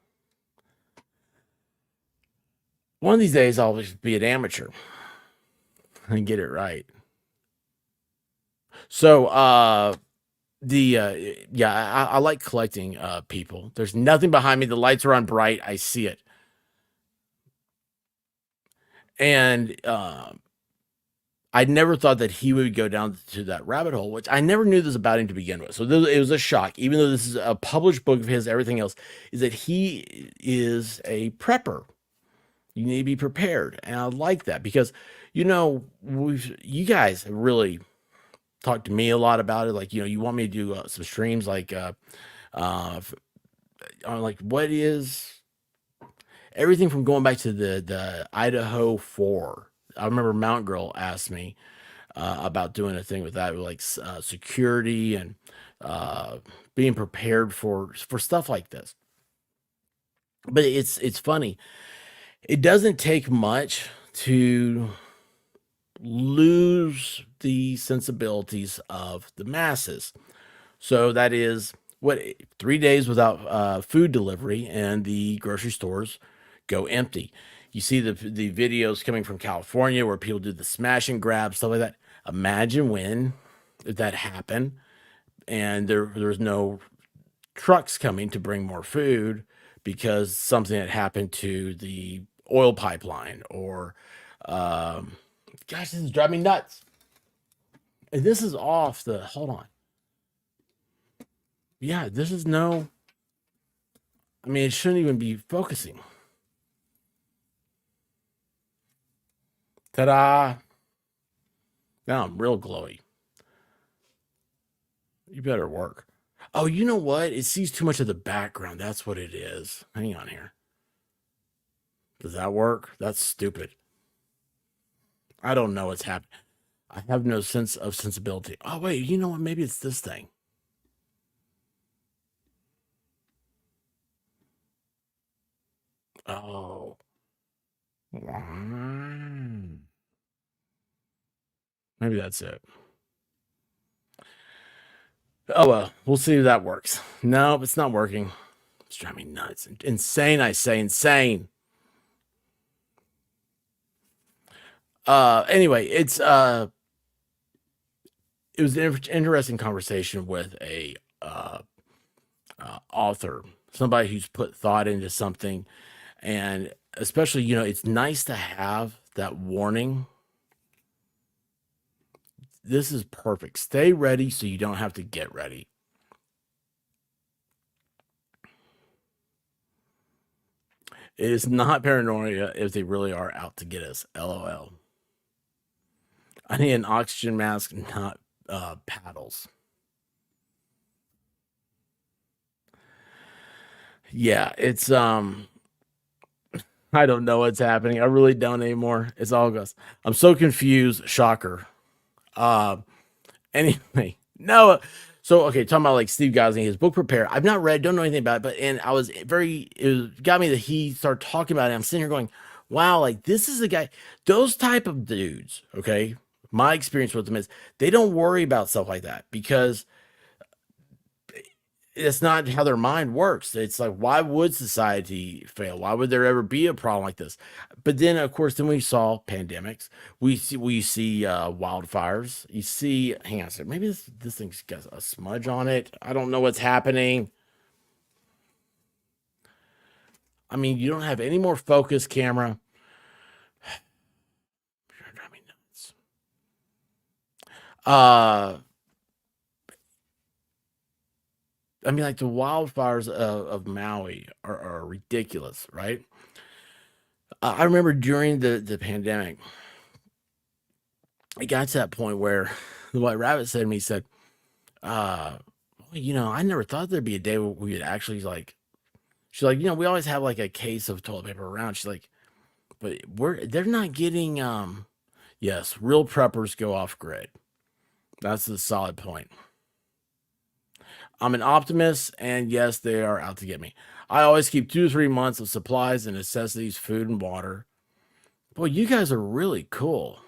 Speaker 1: One of these days, I'll just be an amateur and get it right. So, the yeah, I like collecting people. There's nothing behind me. The lights are on bright. I see it, and I never thought that he would go down to that rabbit hole, which I never knew this about him to begin with. So it was a shock, even though this is a published book of his. Everything else is that he is a prepper. You need to be prepared, and I like that because you guys have really talked to me a lot about it. Like you want me to do some streams like uh, on like what is everything from going back to the Idaho 4. I remember Mount Girl asked me about doing a thing with that, with like security and uh, being prepared for stuff like this. But it's funny. It doesn't take much to lose the sensibilities of the masses. So that is what 3 days without food delivery, and the grocery stores go empty. You see the videos coming from California where people do the smash and grab stuff like that. Imagine when if that happened and there was no trucks coming to bring more food because something had happened to the oil pipeline or um, gosh, this is driving me nuts. And this is off the hold on. Yeah, this is no. I mean, it shouldn't even be focusing. Ta-da! Now I'm real glowy. You better work. Oh, you know what? It sees too much of the background. That's what it is. Hang on here. Does that work? That's stupid. I don't know what's happening. I have no sense of sensibility. Oh, wait, you know what? Maybe it's this thing. Oh. Maybe that's it. Oh, well, we'll see if that works. No, it's not working. It's driving me nuts. Insane, I say, insane. Anyway, it was an interesting conversation with a author, somebody who's put thought into something, and especially, it's nice to have that warning. This is perfect. Stay ready so you don't have to get ready. It is not paranoia if they really are out to get us. LOL. I need an oxygen mask, not paddles. Yeah, it's I don't know what's happening. I really don't anymore. It's all goes. I'm so confused. Shocker. Uh anyway, no. So okay, talking about like Steve Gosling, his book Prepare. I've not read, don't know anything about it, but and I was got me that he started talking about it. I'm sitting here going, wow, like this is a guy, those type of dudes, okay. My experience with them is they don't worry about stuff like that because it's not how their mind works. It's like, why would society fail? Why would there ever be a problem like this? But then, of course, then we saw pandemics. We see wildfires. You see, hang on a second. Maybe this thing's got a smudge on it. I don't know what's happening. I mean, you don't have any more focus camera. You're driving me nuts. I mean, like the wildfires of Maui are ridiculous, right? I remember during the pandemic, it got to that point where the White Rabbit said to me, he said, I never thought there'd be a day where we would actually like, she's like, we always have like a case of toilet paper around. She's like, but they're not getting, yes, real preppers go off grid. That's the solid point. I'm an optimist, and yes, they are out to get me. I always keep 2 to 3 months of supplies and necessities, food and water. Boy, you guys are really cool.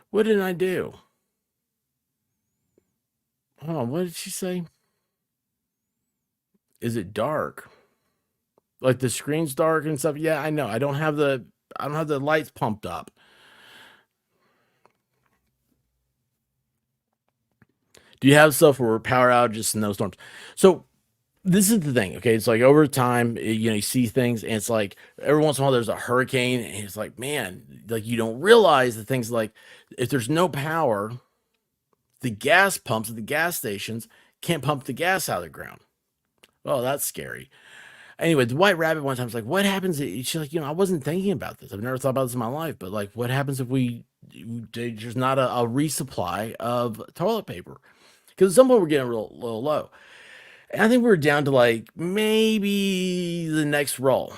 Speaker 1: What did I do? Hold on, what did she say? Is it dark? Like the screen's dark and stuff? Yeah, I know. I don't have the lights pumped up. Do you have stuff for power outages, snowstorms? So this is the thing, okay? It's like over time, you see things, and it's like every once in a while there's a hurricane, and it's like, man, like you don't realize the things like if there's no power, the gas pumps at the gas stations can't pump the gas out of the ground. Oh, that's scary. Anyway, the White Rabbit one time was like, "What happens?" She's like, I wasn't thinking about this. I've never thought about this in my life, but like, what happens if there's not a resupply of toilet paper? Because at some point we're getting little low. And I think we were down to like maybe the next roll.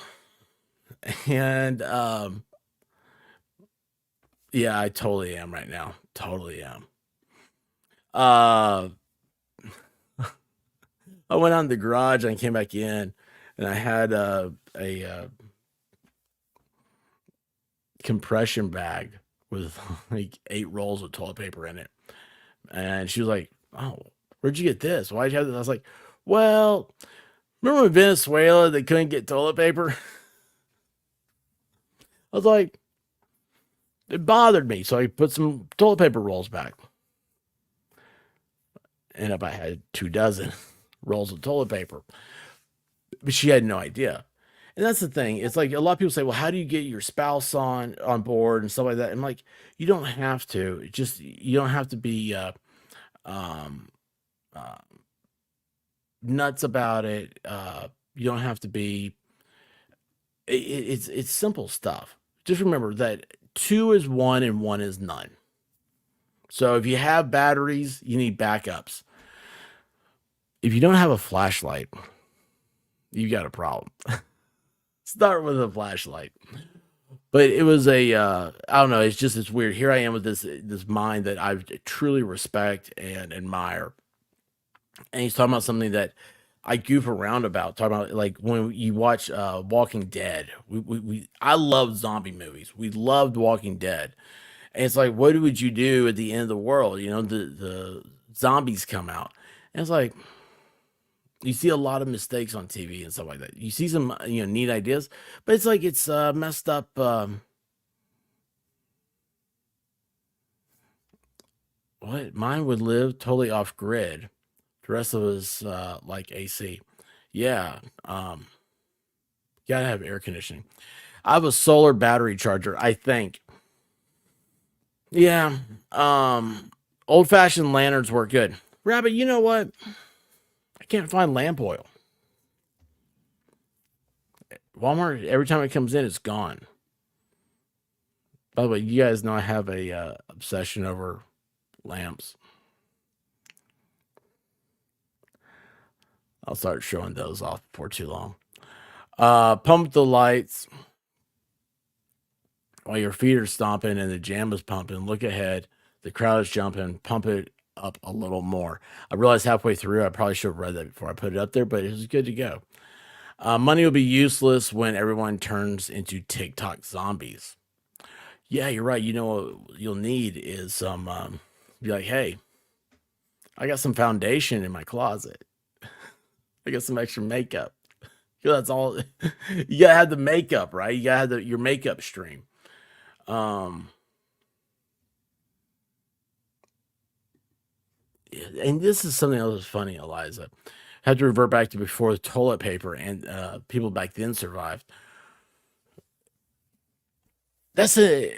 Speaker 1: And yeah, I totally am right now. Totally am. Uh I went out in the garage and I came back in and I had a compression bag with like 8 rolls of toilet paper in it. And she was like, "Oh, where'd you get this? Why'd you have this?" I was like, "Well, remember in Venezuela they couldn't get toilet paper?" I was like, it bothered me. So I put some toilet paper rolls back. And up I had 2 dozen rolls of toilet paper. But she had no idea. And that's the thing. It's like a lot of people say, "Well, how do you get your spouse on board and stuff like that?" And I'm like, you don't have to. Just you don't have to be um, uh, nuts about it. You don't have to be It's simple stuff. Just remember that two is one and one is none. So if you have batteries, you need backups. If you don't have a flashlight, you got a problem. Start with a flashlight. But it was I don't know, it's weird. Here I am with this mind that I truly respect and admire. And he's talking about something that I goof around about, talking about like when you watch Walking Dead. I love zombie movies. We loved Walking Dead. And it's like, what would you do at the end of the world? You know, the zombies come out. And it's like you see a lot of mistakes on TV and stuff like that. You see some neat ideas, but it's like it's messed up. What mine would live totally off grid. The rest of us like AC. Yeah, gotta have air conditioning. I have a solar battery charger. I think. Yeah. Old fashioned lanterns work good. Rabbit, you know what? I can't find lamp oil. Walmart, every time it comes in, it's gone. By the way, you guys know I have a obsession over lamps. I'll start showing those off before too long. Pump the lights while your feet are stomping and the jam is pumping. Look ahead. The crowd is jumping. Pump it up a little more. I realized halfway through I probably should have read that before I put it up there, but it was good to go. Money will be useless when everyone turns into TikTok zombies. Yeah, you're right. You know what you'll need is some be like, hey, I got some foundation in my closet. I got some extra makeup. That's all. You gotta have the makeup, right? You gotta have your makeup stream. Um, and this is something else that's funny, Eliza. Had to revert back to before the toilet paper and people back then survived. That's a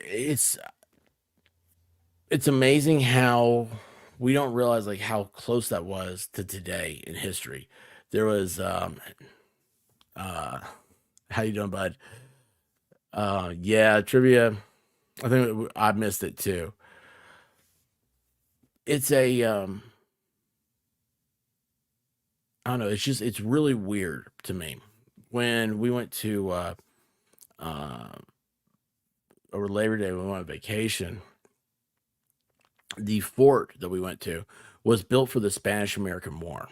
Speaker 1: it's amazing how we don't realize like how close that was to today in history. There was uh how you doing, bud? Yeah, trivia. I think I missed it too. It's a I don't know, it's really weird to me. When we went to uh over Labor Day, we went on vacation. The fort that we went to was built for the Spanish American War.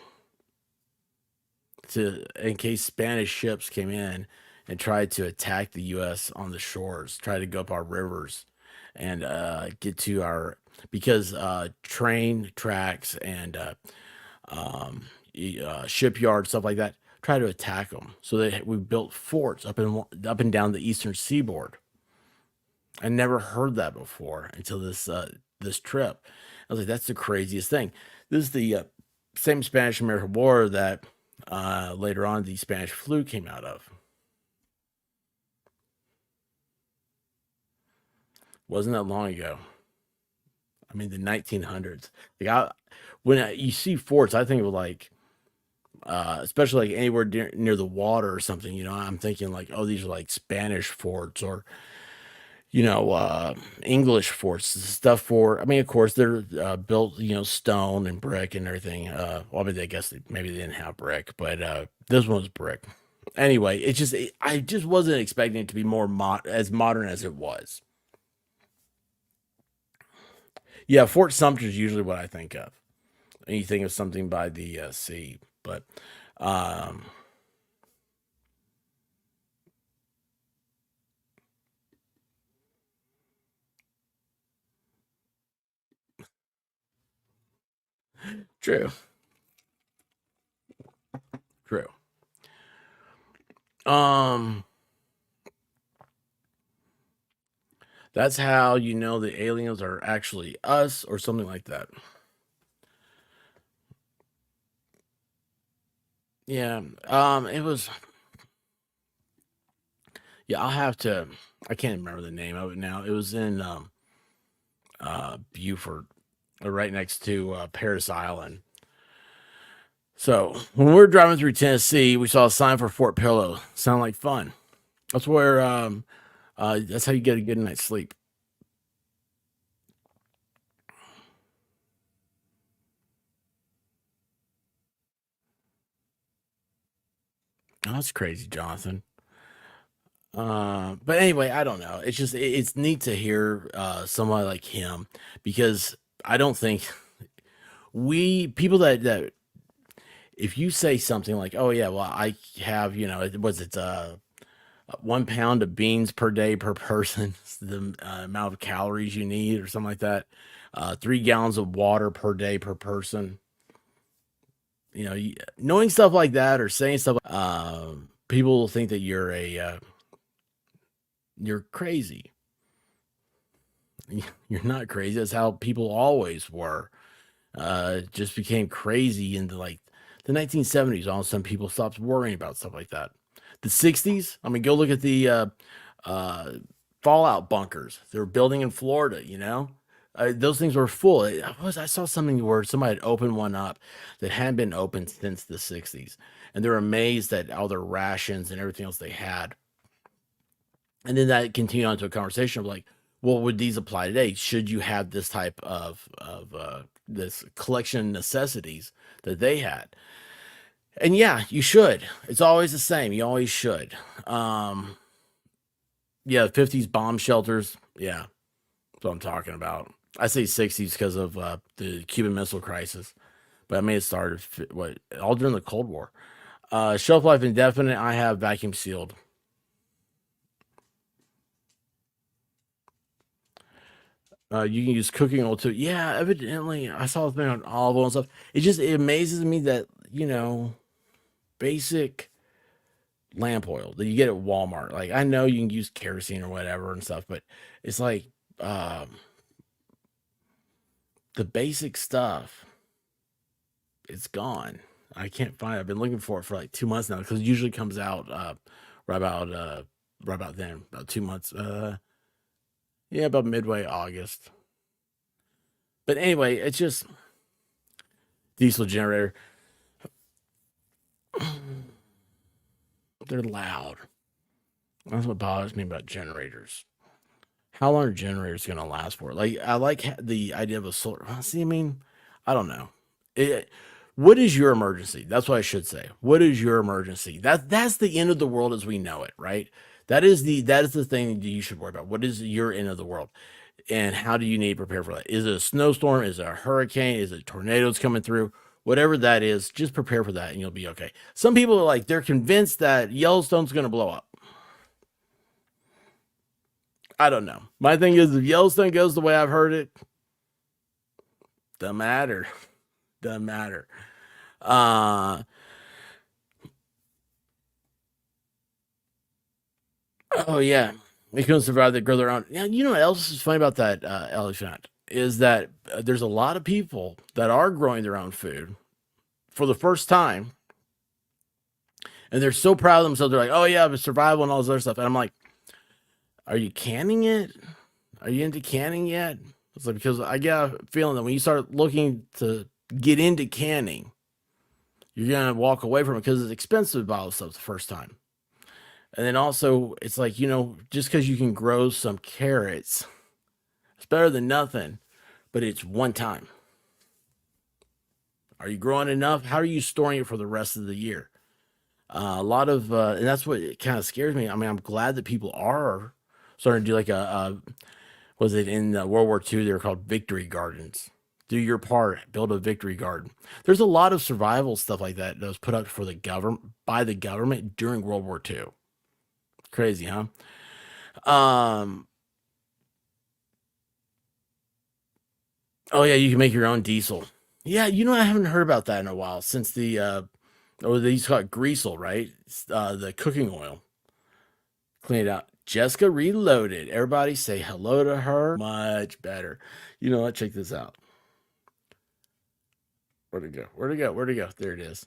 Speaker 1: To in case Spanish ships came in and tried to attack the US on the shores, try to go up our rivers and get to our because train tracks and shipyards, stuff like that, try to attack them. So we built forts up and down the eastern seaboard. I never heard that before until this trip. I was like, that's the craziest thing. This is the same Spanish American War that later on the Spanish flu came out of. Wasn't that long ago? I mean, the 1900s. Like you see forts, I think of like especially like anywhere near the water or something. I'm thinking like, oh, these are like Spanish forts or English forts, stuff for. I mean, of course, they're built, stone and brick and everything. Well, I mean, I guess maybe they didn't have brick, but this one was brick. Anyway, I just wasn't expecting it to be as modern as it was. Yeah, Fort Sumter is usually what I think of. And you think of something by the sea, but um, true, true. Um, that's how you know the aliens are actually us or something like that. Yeah. It was. Yeah, I'll have to. I can't remember the name of it now. It was in Beaufort, right next to Paris Island. So when we were driving through Tennessee, we saw a sign for Fort Pillow. Sound like fun. That's where that's how you get a good night's sleep. Oh, that's crazy, Jonathan. But anyway, I don't know. It's just it's neat to hear somebody like him because I don't think we people that if you say something like, "Oh yeah, well I have was it 1 pound of beans per day per person, is the amount of calories you need or something like that, 3 gallons of water per day per person." Knowing stuff like that or saying stuff, people will think that you're crazy. You're not crazy. That's how people always were. Just became crazy in the 1970s. All of a sudden, people stopped worrying about stuff like that. The 60s. I mean, go look at the uh, fallout bunkers they were building in Florida. Those things were full. I saw something where somebody had opened one up that hadn't been opened since the 60s, and they're amazed at all their rations and everything else they had. And then that continued on to a conversation of like, well, would these apply today? Should you have this type of this collection of necessities that they had? And yeah, you should. It's always the same. You always should. Um, yeah, 50s bomb shelters. Yeah, that's what I'm talking about. I say 60s because of the Cuban Missile Crisis, but I mean it started all during the Cold War. Shelf life indefinite. I have vacuum sealed. You can use cooking oil too. Yeah, evidently, I saw the thing on olive oil and stuff. It amazes me that basic lamp oil that you get at Walmart. Like I know you can use kerosene or whatever and stuff, but it's like um, the basic stuff. It's gone. I can't find it. I've been looking for it for like 2 months now because it usually comes out right about uh, right about then, about 2 months. Yeah, about midway August. But anyway, it's just diesel generator. They're loud. That's what bothers me about generators. How long are generators going to last for? Like, I like the idea of a solar. See, I mean, I don't know. What is your emergency? That's what I should say. What is your emergency? That's the end of the world as we know it, right? That is the thing that you should worry about. What is your end of the world, and how do you need to prepare for that? Is it a snowstorm? Is it a hurricane? Is it tornadoes coming through? Whatever that is, just prepare for that, and you'll be okay. Some people are like they're convinced that Yellowstone's going to blow up. I don't know. My thing is, if Yellowstone goes the way I've heard it, doesn't matter. Doesn't matter. Uh, oh yeah, they couldn't survive. They grow their own. Yeah, you know what else is funny about that elephant is that there's a lot of people that are growing their own food for the first time, and they're so proud of themselves. They're like, "Oh yeah, but survival and all this other stuff." And I'm like, "Are you canning it? Are you into canning yet?" It's like because I get a feeling that when you start looking to get into canning, you're gonna walk away from it because it's expensive to buy all this stuff the first time. And then also, it's like just because you can grow some carrots, it's better than nothing. But it's one time. Are you growing enough? How are you storing it for the rest of the year? A lot of, and that's what kind of scares me. I mean, I'm glad that people are starting to do like was it in World War II? They were called victory gardens. Do your part, build a victory garden. There's a lot of survival stuff like that was put up for the government by the government during World War II. Crazy, huh? Um, oh yeah, you can make your own diesel. Yeah, I haven't heard about that in a while since they used to call it greasel, right? The cooking oil. Clean it out. Jessica Reloaded. Everybody say hello to her. Much better. You know what? Check this out. Where'd it go? Where'd it go? Where'd it go? There it is.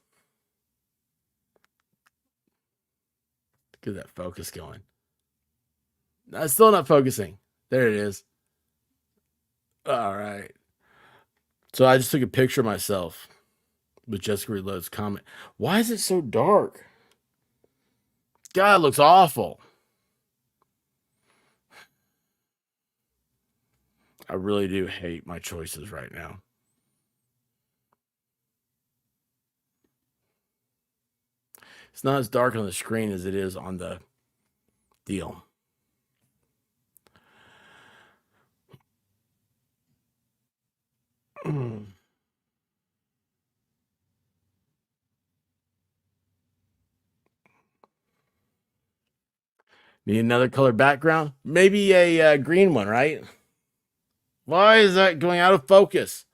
Speaker 1: Get that focus going. No, it's still not focusing. There it is. All right. So I just took a picture of myself with Jessica Reload's comment. Why is it so dark? God, it looks awful. I really do hate my choices right now. It's not as dark on the screen as it is on the deal. Need another color background? Maybe a green one, right? Why is that going out of focus?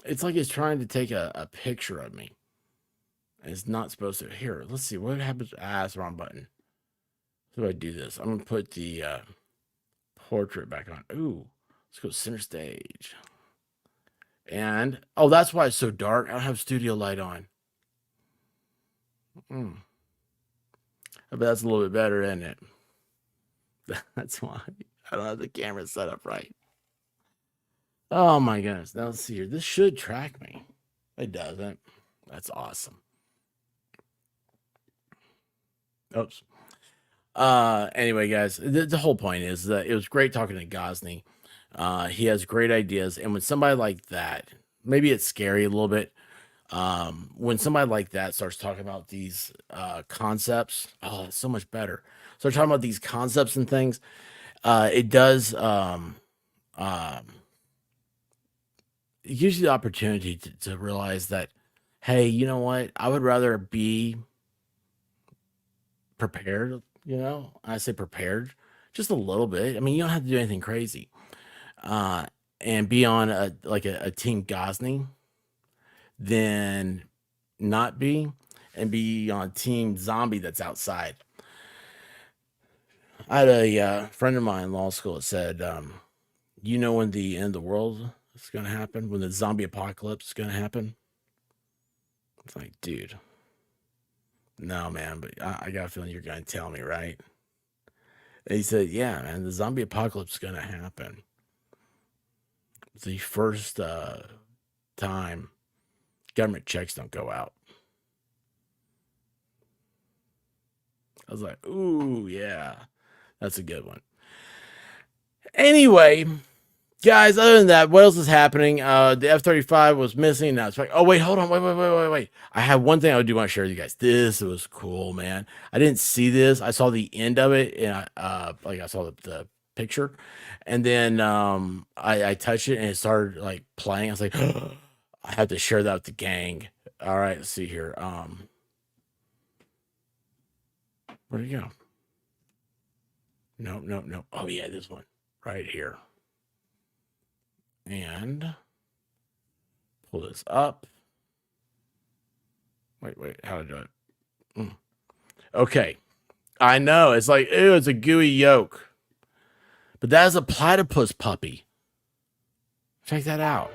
Speaker 1: It's like it's trying to take a picture of me. It's not supposed to. Here, let's see. What happens? Ah, it's the wrong button. How do I do this? I'm going to put the portrait back on. Ooh, let's go center stage. And, oh, that's why it's so dark. I don't have studio light on. I bet that's a little bit better, isn't it? That's why I don't have the camera set up right. Oh my goodness. Now let's see here. This should track me. It doesn't. That's awesome. Oops. Anyway, guys, the whole point is that it was great talking to Gosney. He has great ideas, and when somebody like that, maybe it's scary a little bit. When somebody like that starts talking about these concepts, oh, it's so much better. Start talking about these concepts and things. It does it gives you the opportunity to realize that, hey, you know what? I would rather be prepared. I say prepared just a little bit. I mean, you don't have to do anything crazy. And be on a team Gosney than not be, and be on team zombie that's outside. I had a friend of mine in law school that said, you know when the end of the world is going to happen, when the zombie apocalypse is going to happen? It's like, dude, no, man, but I got a feeling you're going to tell me, right? And he said, yeah, man, the zombie apocalypse is going to happen. The first time government checks don't go out. I was like, ooh, yeah, that's a good one. Anyway, guys, other than that, what else is happening? The F-35 was missing. Now it's like, oh, wait, hold on. Wait. I have one thing I do want to share with you guys. This was cool, man. I didn't see this. I saw the end of it, and I saw the picture, and then I touched it, and it started like playing. I was like, I have to share that with the gang. All right, let's see here. Where'd you go? No. Oh yeah, this one right here. And pull this up. Wait, how to do it? Okay. I know, it's like, ew, it's a gooey yolk. But that is a platypus puppy. Check that out.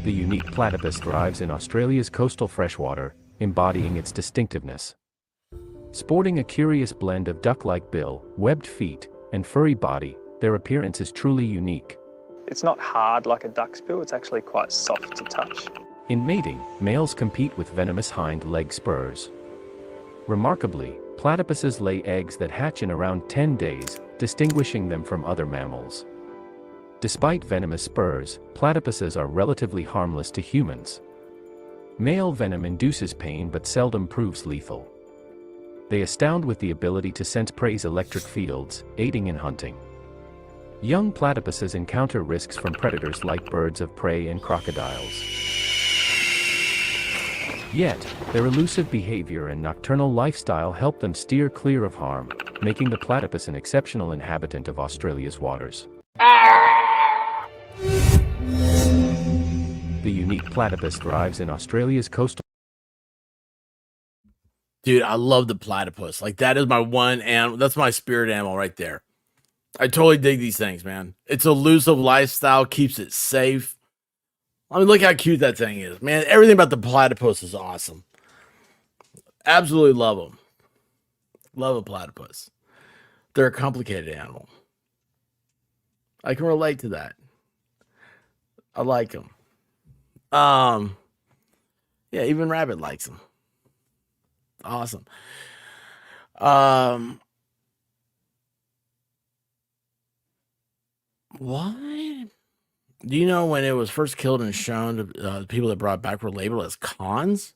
Speaker 2: The unique platypus thrives in Australia's coastal freshwater, embodying its distinctiveness. Sporting a curious blend of duck-like bill, webbed feet, and furry body, their appearance is truly unique.
Speaker 3: It's not hard like a duck's bill, it's actually quite soft to touch.
Speaker 2: In mating, males compete with venomous hind leg spurs. Remarkably, platypuses lay eggs that hatch in around 10 days, distinguishing them from other mammals. Despite venomous spurs, platypuses are relatively harmless to humans. Male venom induces pain but seldom proves lethal. They astound with the ability to sense prey's electric fields, aiding in hunting. Young platypuses encounter risks from predators like birds of prey and crocodiles. Yet, their elusive behavior and nocturnal lifestyle help them steer clear of harm, making the platypus an exceptional inhabitant of Australia's waters. The unique platypus thrives in Australia's coastal.
Speaker 1: Dude, I love the platypus. Like, that is my one animal. That's my spirit animal right there. I totally dig these things, man. Its elusive lifestyle keeps it safe. I mean, look how cute that thing is, man. Everything about the platypus is awesome. Absolutely love them. Love a platypus. They're a complicated animal. I can relate to that. I like them. Yeah, even Rabbit likes them. Awesome. Um, What? Do you know when it was first killed and shown, the people that brought it back were labeled as cons?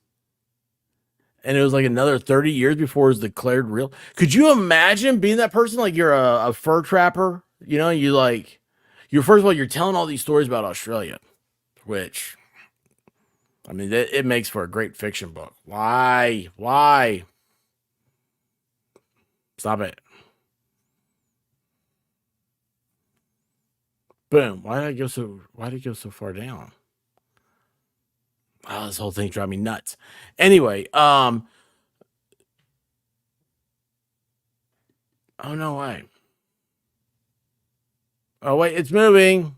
Speaker 1: And it was like another 30 years before it was declared real. Could you imagine being that person? Like you're a fur trapper, you know, you're first of all, you're telling all these stories about Australia, which, I mean, it makes for a great fiction book. Why? Why? Stop it. Boom. Why did it go so far down? Oh, this whole thing drives me nuts. Anyway, oh no way. Oh wait, it's moving.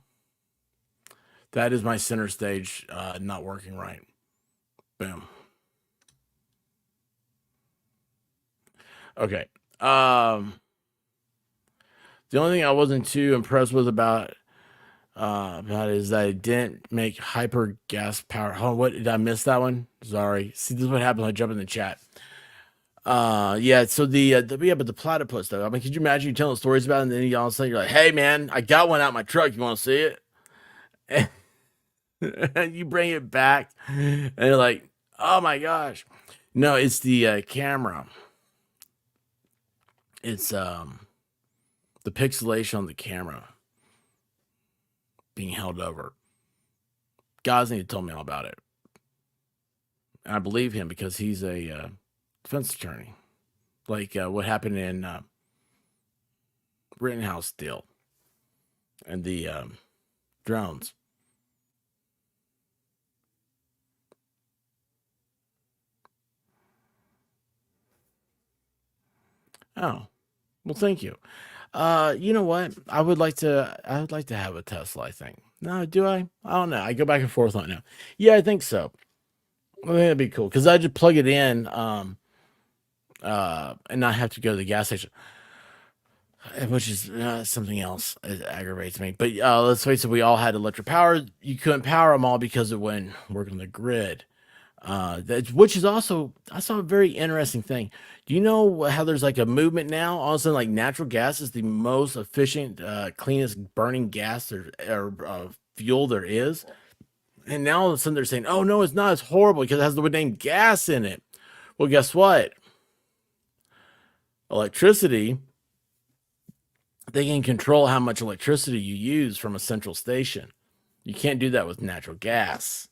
Speaker 1: That is my center stage not working right. Boom. Okay. The only thing I wasn't too impressed with about it is that it didn't make hyper gas power. Oh, what did I miss that one? Sorry. See, this is what happens when I jump in the chat. Yeah. So but the platypus though. I mean, could you imagine you telling stories about it, and then all of a sudden you're like, "Hey, man, I got one out my truck. You want to see it?" And you bring it back, and you're like, "Oh my gosh!" No, it's the camera. It's the pixelation on the camera being held over. Gosney told me all about it, and I believe him because he's a defense attorney. Like what happened in Rittenhouse deal and the drones. Oh, well, thank you. You know what? I would like to have a Tesla, I think. No, do I? I don't know. I go back and forth on it now. Yeah, I think so. I think that'd be cool because I just plug it in, and not have to go to the gas station, which is something else. It aggravates me. But let's face it, we all had electric power. You couldn't power them all because it wouldn't work on the grid. Which is also, I saw a very interesting thing. Do you know how there's like a movement now? All of a sudden, like natural gas is the most efficient, cleanest burning gas or fuel there is. And now all of a sudden they're saying, "Oh no, it's not. It's horrible because it has the name gas in it." Well, guess what? Electricity. They can control how much electricity you use from a central station. You can't do that with natural gas.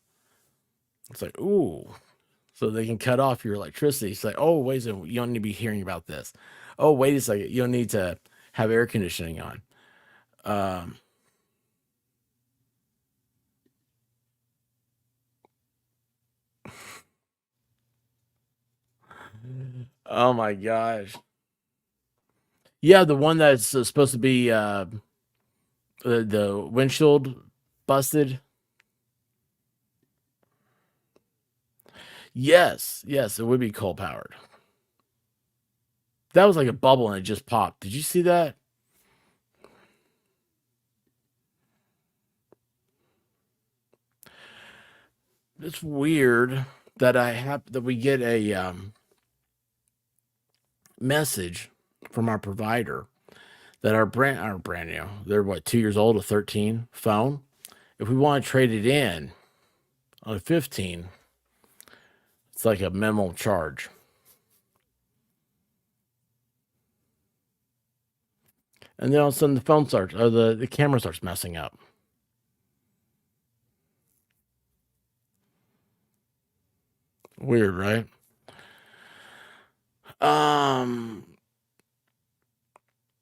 Speaker 1: It's like, ooh. So they can cut off your electricity. It's like, oh, wait a second, you don't need to be hearing about this. Oh, wait a second, you don't need to have air conditioning on. Oh my gosh. Yeah, the one that's supposed to be the windshield busted. Yes, it would be coal powered. That was like a bubble and it just popped. Did you see that? It's weird that we get a message from our provider that our brand new. They're what, 2 years old, a 13 phone. If we want to trade it in on a 15, it's like a minimal charge. And then all of a sudden the phone starts, or the camera starts messing up. Weird, right?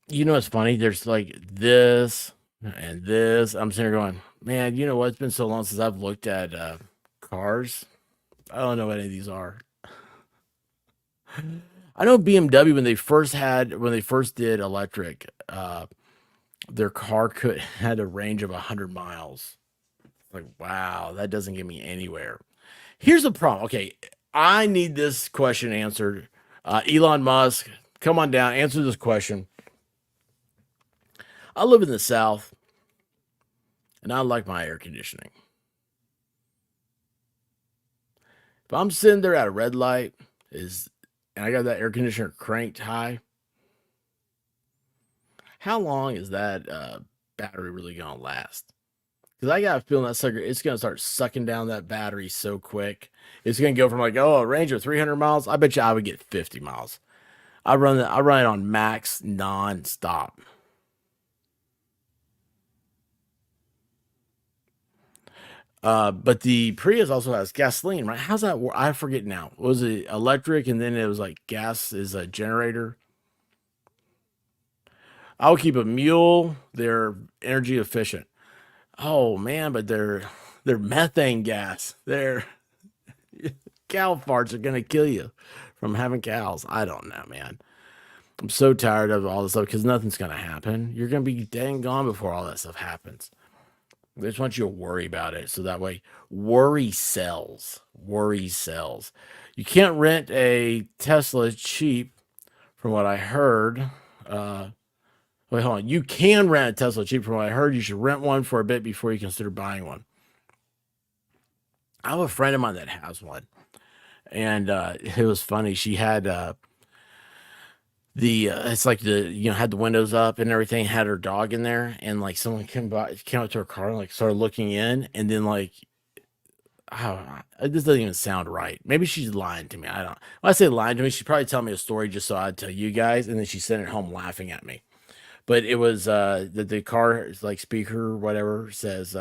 Speaker 1: You know what's funny? There's like this and this. I'm sitting here going, man, you know what? It's been so long since I've looked at cars. I don't know what any of these are. I know BMW when they first did electric, their car had a range of 100 miles. Like, wow, that doesn't get me anywhere. Here's the problem. Okay, I need this question answered. Elon Musk, come on down, answer this question. I live in the South, and I like my air conditioning. If I'm sitting there at a red light, and I got that air conditioner cranked high, how long is that battery really gonna last? Because I got a feeling that sucker, it's gonna start sucking down that battery so quick. It's gonna go from like, oh, a range of 300 miles. I bet you I would get 50 miles. I run it on max non-stop. But the Prius also has gasoline, right? How's that work? I forget now. Was it electric and then it was like gas is a generator? I'll keep a mule. They're energy efficient. Oh man, but they're methane gas. They're cow farts are gonna kill you from having cows. I don't know, man. I'm so tired of all this stuff because nothing's gonna happen. You're gonna be dead and gone before all that stuff happens. They just want you to worry about it. So that way, worry sells. Worry sells. You can't rent a Tesla cheap, from what I heard. Wait, hold on. You can rent a Tesla cheap, from what I heard. You should rent one for a bit before you consider buying one. I have a friend of mine that has one. And it was funny. She had it's like had the windows up and everything, had her dog in there, and like someone came up to her car and like started looking in, and then like, oh, this doesn't even sound right. Maybe she's lying to me. I don't. When I say lying to me, she'd probably tell me a story just so I'd tell you guys, and then she sent it home laughing at me. But it was the car like speaker or whatever says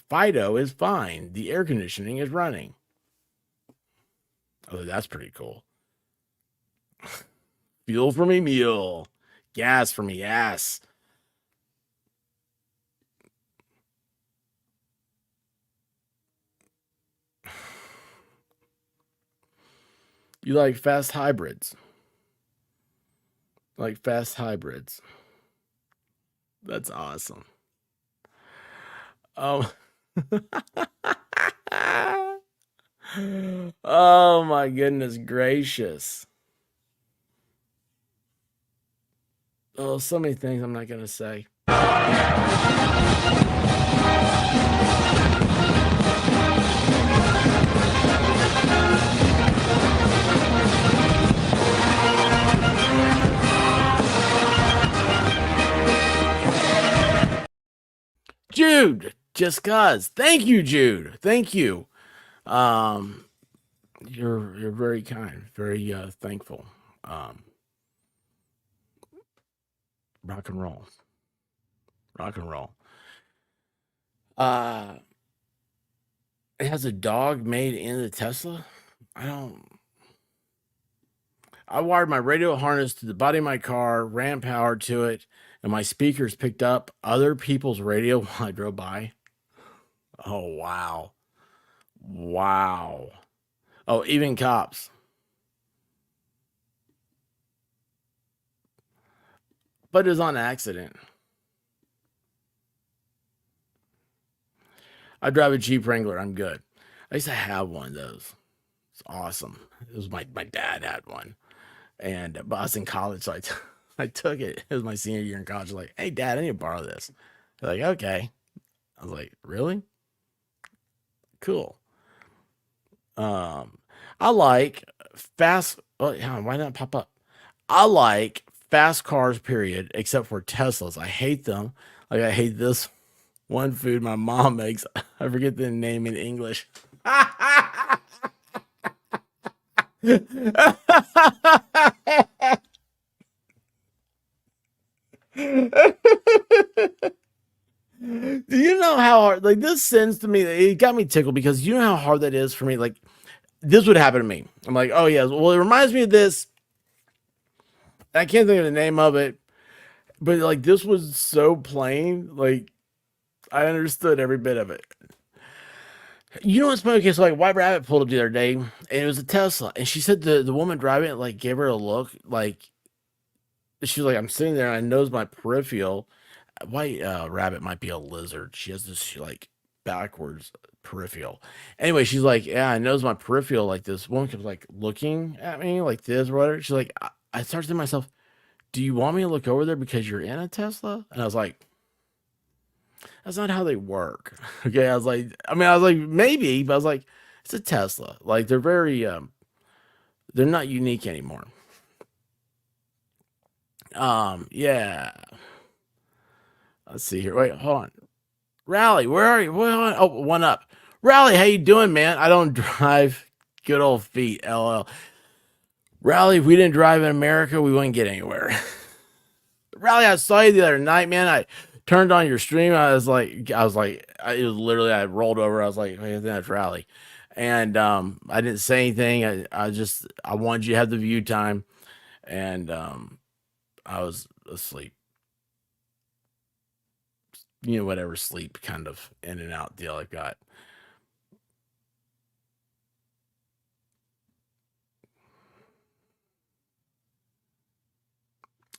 Speaker 1: Fido is fine. The air conditioning is running. Oh, that's pretty cool. Fuel for me, mule. Gas for me, ass. You like fast hybrids. Like fast hybrids. That's awesome. Oh. Oh my goodness gracious. Oh, so many things I'm not gonna say. Jude, just cause. Thank you, Jude. Thank you. You're very kind, very thankful. Rock and roll. Rock and roll. It has a dog made in the Tesla. I wired my radio harness to the body of my car, ran power to it, and my speakers picked up other people's radio while I drove by. Oh, wow. Wow. Oh, even cops. But it was on accident. I drive a Jeep Wrangler. I'm good. I used to have one of those. It's awesome. It was my dad had one. And but I was in college, so I took it. It was my senior year in college. Like, hey, Dad, I need to borrow this. They're like, okay. I was like, really? Cool. I like fast. Oh, yeah, why not pop up? I like fast cars, period, except for Teslas. I hate them. Like, I hate this one food my mom makes. I forget the name in English. Do you know how hard, like, this sends to me, it got me tickled because you know how hard that is for me. Like, this would happen to me. I'm like, oh yeah, well, it reminds me of this. I can't think of the name of it, but like, this was so plain. Like, I understood every bit of it. You know what's funny? Okay, so like White Rabbit pulled up the other day, and it was a Tesla, and she said the woman driving it like gave her a look, like she was like, I'm sitting there, and I knows my peripheral. White Rabbit might be a lizard. She has this like backwards peripheral. Anyway, she's like, yeah, I knows my peripheral. Like this woman kept like looking at me like this or whatever. She's like, I started to myself, do you want me to look over there because you're in a Tesla? And I was like, that's not how they work. Okay. I was like, maybe, but I was like, it's a Tesla. Like they're very, they're not unique anymore. Yeah. Let's see here. Wait, hold on. Rally, where are you? Oh, one up. Rally, how you doing, man? I don't drive. Good old feet, LL. Rally, if we didn't drive in America, we wouldn't get anywhere. Rally, I saw you the other night, man. I turned on your stream. It was literally, I rolled over. I was like, hey, that's Rally. And I didn't say anything. I wanted you to have the view time. And I was asleep. You know, whatever sleep kind of in and out deal I've got.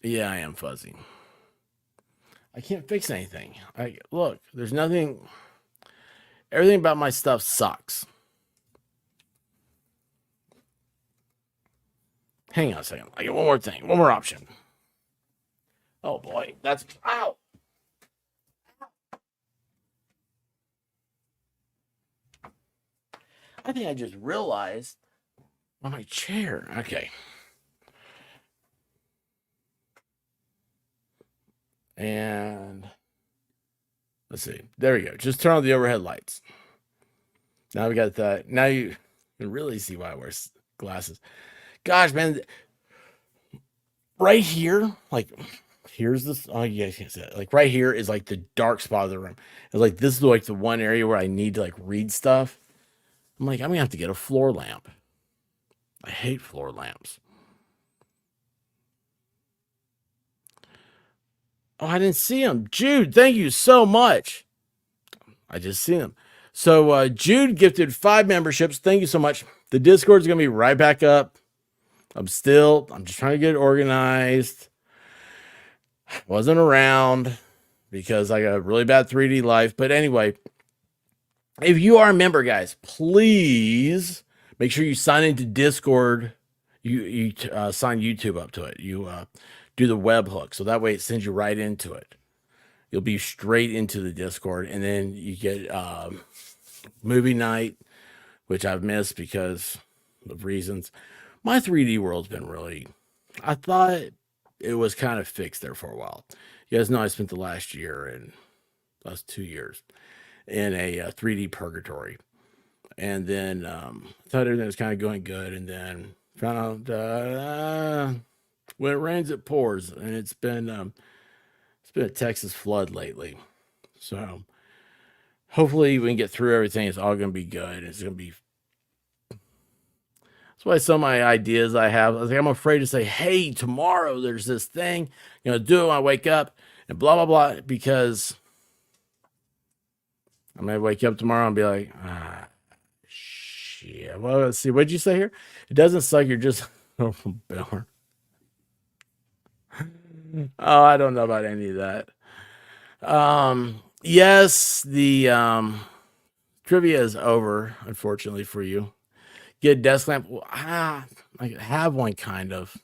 Speaker 1: Yeah, I am fuzzy. I can't fix anything. Look, there's nothing. Everything about my stuff sucks. Hang on a second. I get one more thing. One more option. Oh boy, that's ow. I think I just realized on my chair. Okay. And let's see. There we go. Just turn on the overhead lights. Now we got that. Now you can really see why I wear glasses. Gosh, man. Right here, like, here's this. Oh, you guys can't see that. Like, right here is like the dark spot of the room. It's like, this is like the one area where I need to like read stuff. I'm like, I'm gonna have to get a floor lamp. I hate floor lamps. Oh, I didn't see him. Jude, thank you so much. I just seen him. So Jude gifted 5 memberships. Thank you so much. The Discord is gonna be right back up. I'm just trying to get it organized. Wasn't around because I got a really bad 3D life. But anyway, if you are a member, guys, please make sure you sign into Discord. You sign YouTube up to it. You do the webhook, so that way it sends you right into it. You'll be straight into the Discord, and then you get movie night, which I've missed because of reasons. My 3D world's been really, I thought it was kind of fixed there for a while. You guys know I spent the last 2 years in a 3D purgatory. And then thought everything was kind of going good. And then found out when it rains, it pours. And it's been a Texas flood lately. So hopefully we can get through everything. It's all going to be good. It's going to be. That's why some of my ideas I have, I was like, I'm afraid to say, hey, tomorrow there's this thing, do it when I wake up and blah, blah, blah, because I may wake up tomorrow and be like, shit. Well, let's see. What'd you say here? It doesn't suck. You're just, oh, Biller. Oh, I don't know about any of that. Yes, the trivia is over, unfortunately for you. Get a desk lamp. Well, I have one kind of.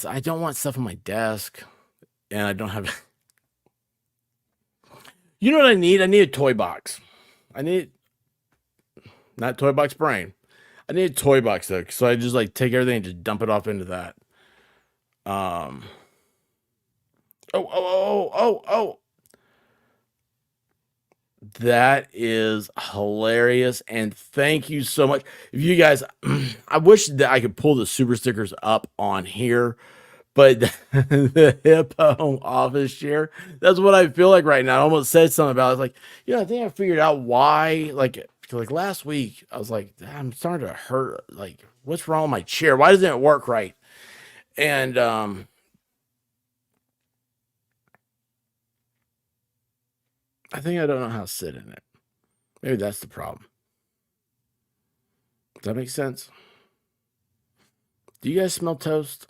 Speaker 1: I don't want stuff on my desk, and I don't have. You know what I need? I need a toy box. Not toy box brain. I need a toy box though, so I just like take everything and just dump it off into that. Oh. That is hilarious. And thank you so much. If you guys, I wish that I could pull the super stickers up on here, but the hippo office chair, that's what I feel like right now. I almost said something about it. It's like, I think I figured out why, like last week, I was like, I'm starting to hurt. Like, what's wrong with my chair? Why doesn't it work right? And, I think I don't know how to sit in it. Maybe that's the problem. Does that make sense? Do you guys smell toast?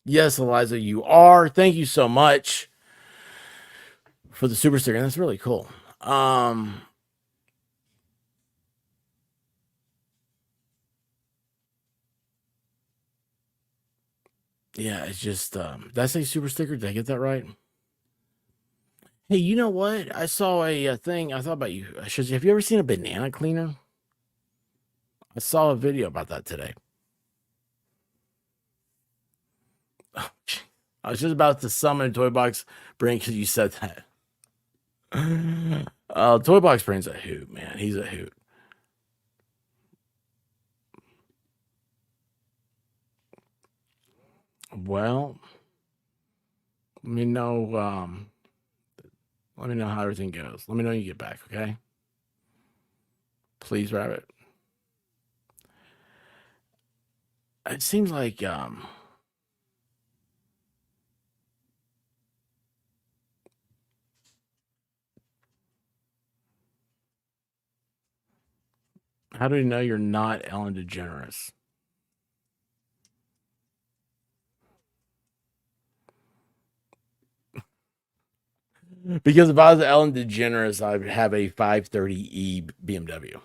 Speaker 1: Yes, Eliza, you are. Thank you so much for the super sticker. That's really cool. Yeah, it's just did I say super sticker? Did I get that right? Hey, you know what? I saw a thing. I thought about you. Have you ever seen a banana cleaner? I saw a video about that today. I was just about to summon a Toy Box Brain because you said that. Toy Box Brain's a hoot, man. He's a hoot. Well, let me know. Let me know how everything goes. Let me know when you get back, okay? Please, Rabbit. It seems like how do you know you're not Ellen DeGeneres? Because if I was Ellen DeGeneres, I'd have a 530e BMW.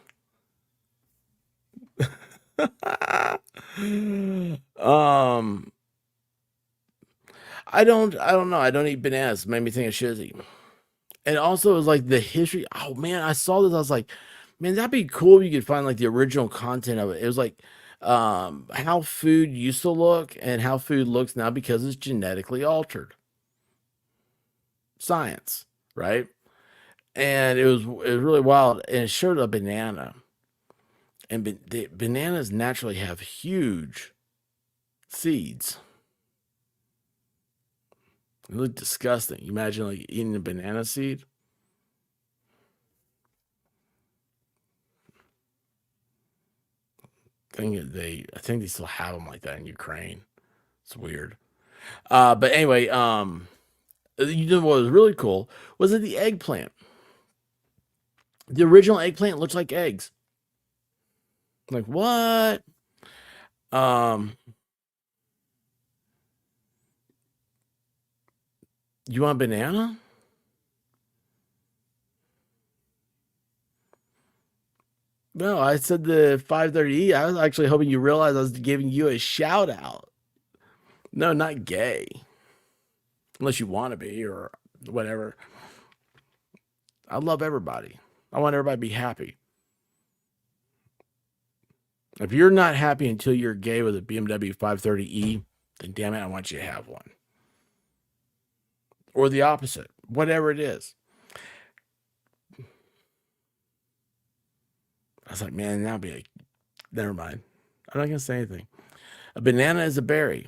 Speaker 1: I don't know. I don't eat bananas. It made me think of Shizzy. And also, it was like the history. Oh man, I saw this. I was like, man, that'd be cool if you could find like the original content of it. It was like how food used to look and how food looks now because it's genetically altered. Science, right? And it was really wild. And it showed a banana. And the bananas naturally have huge seeds. It looked disgusting. You imagine like eating a banana seed. I think they still have them like that in Ukraine. It's weird. But anyway, you know what was really cool was that the eggplant. The original eggplant looks like eggs. Like what? You want a banana? No, I said the 530E. I was actually hoping you realized I was giving you a shout out. No, not gay. Unless you want to be or whatever. I love everybody. I want everybody to be happy. If you're not happy until you're gay with a BMW 530E, then damn it, I want you to have one. Or the opposite, whatever it is. I was like, man, that'd be never mind. I'm not going to say anything. A banana is a berry.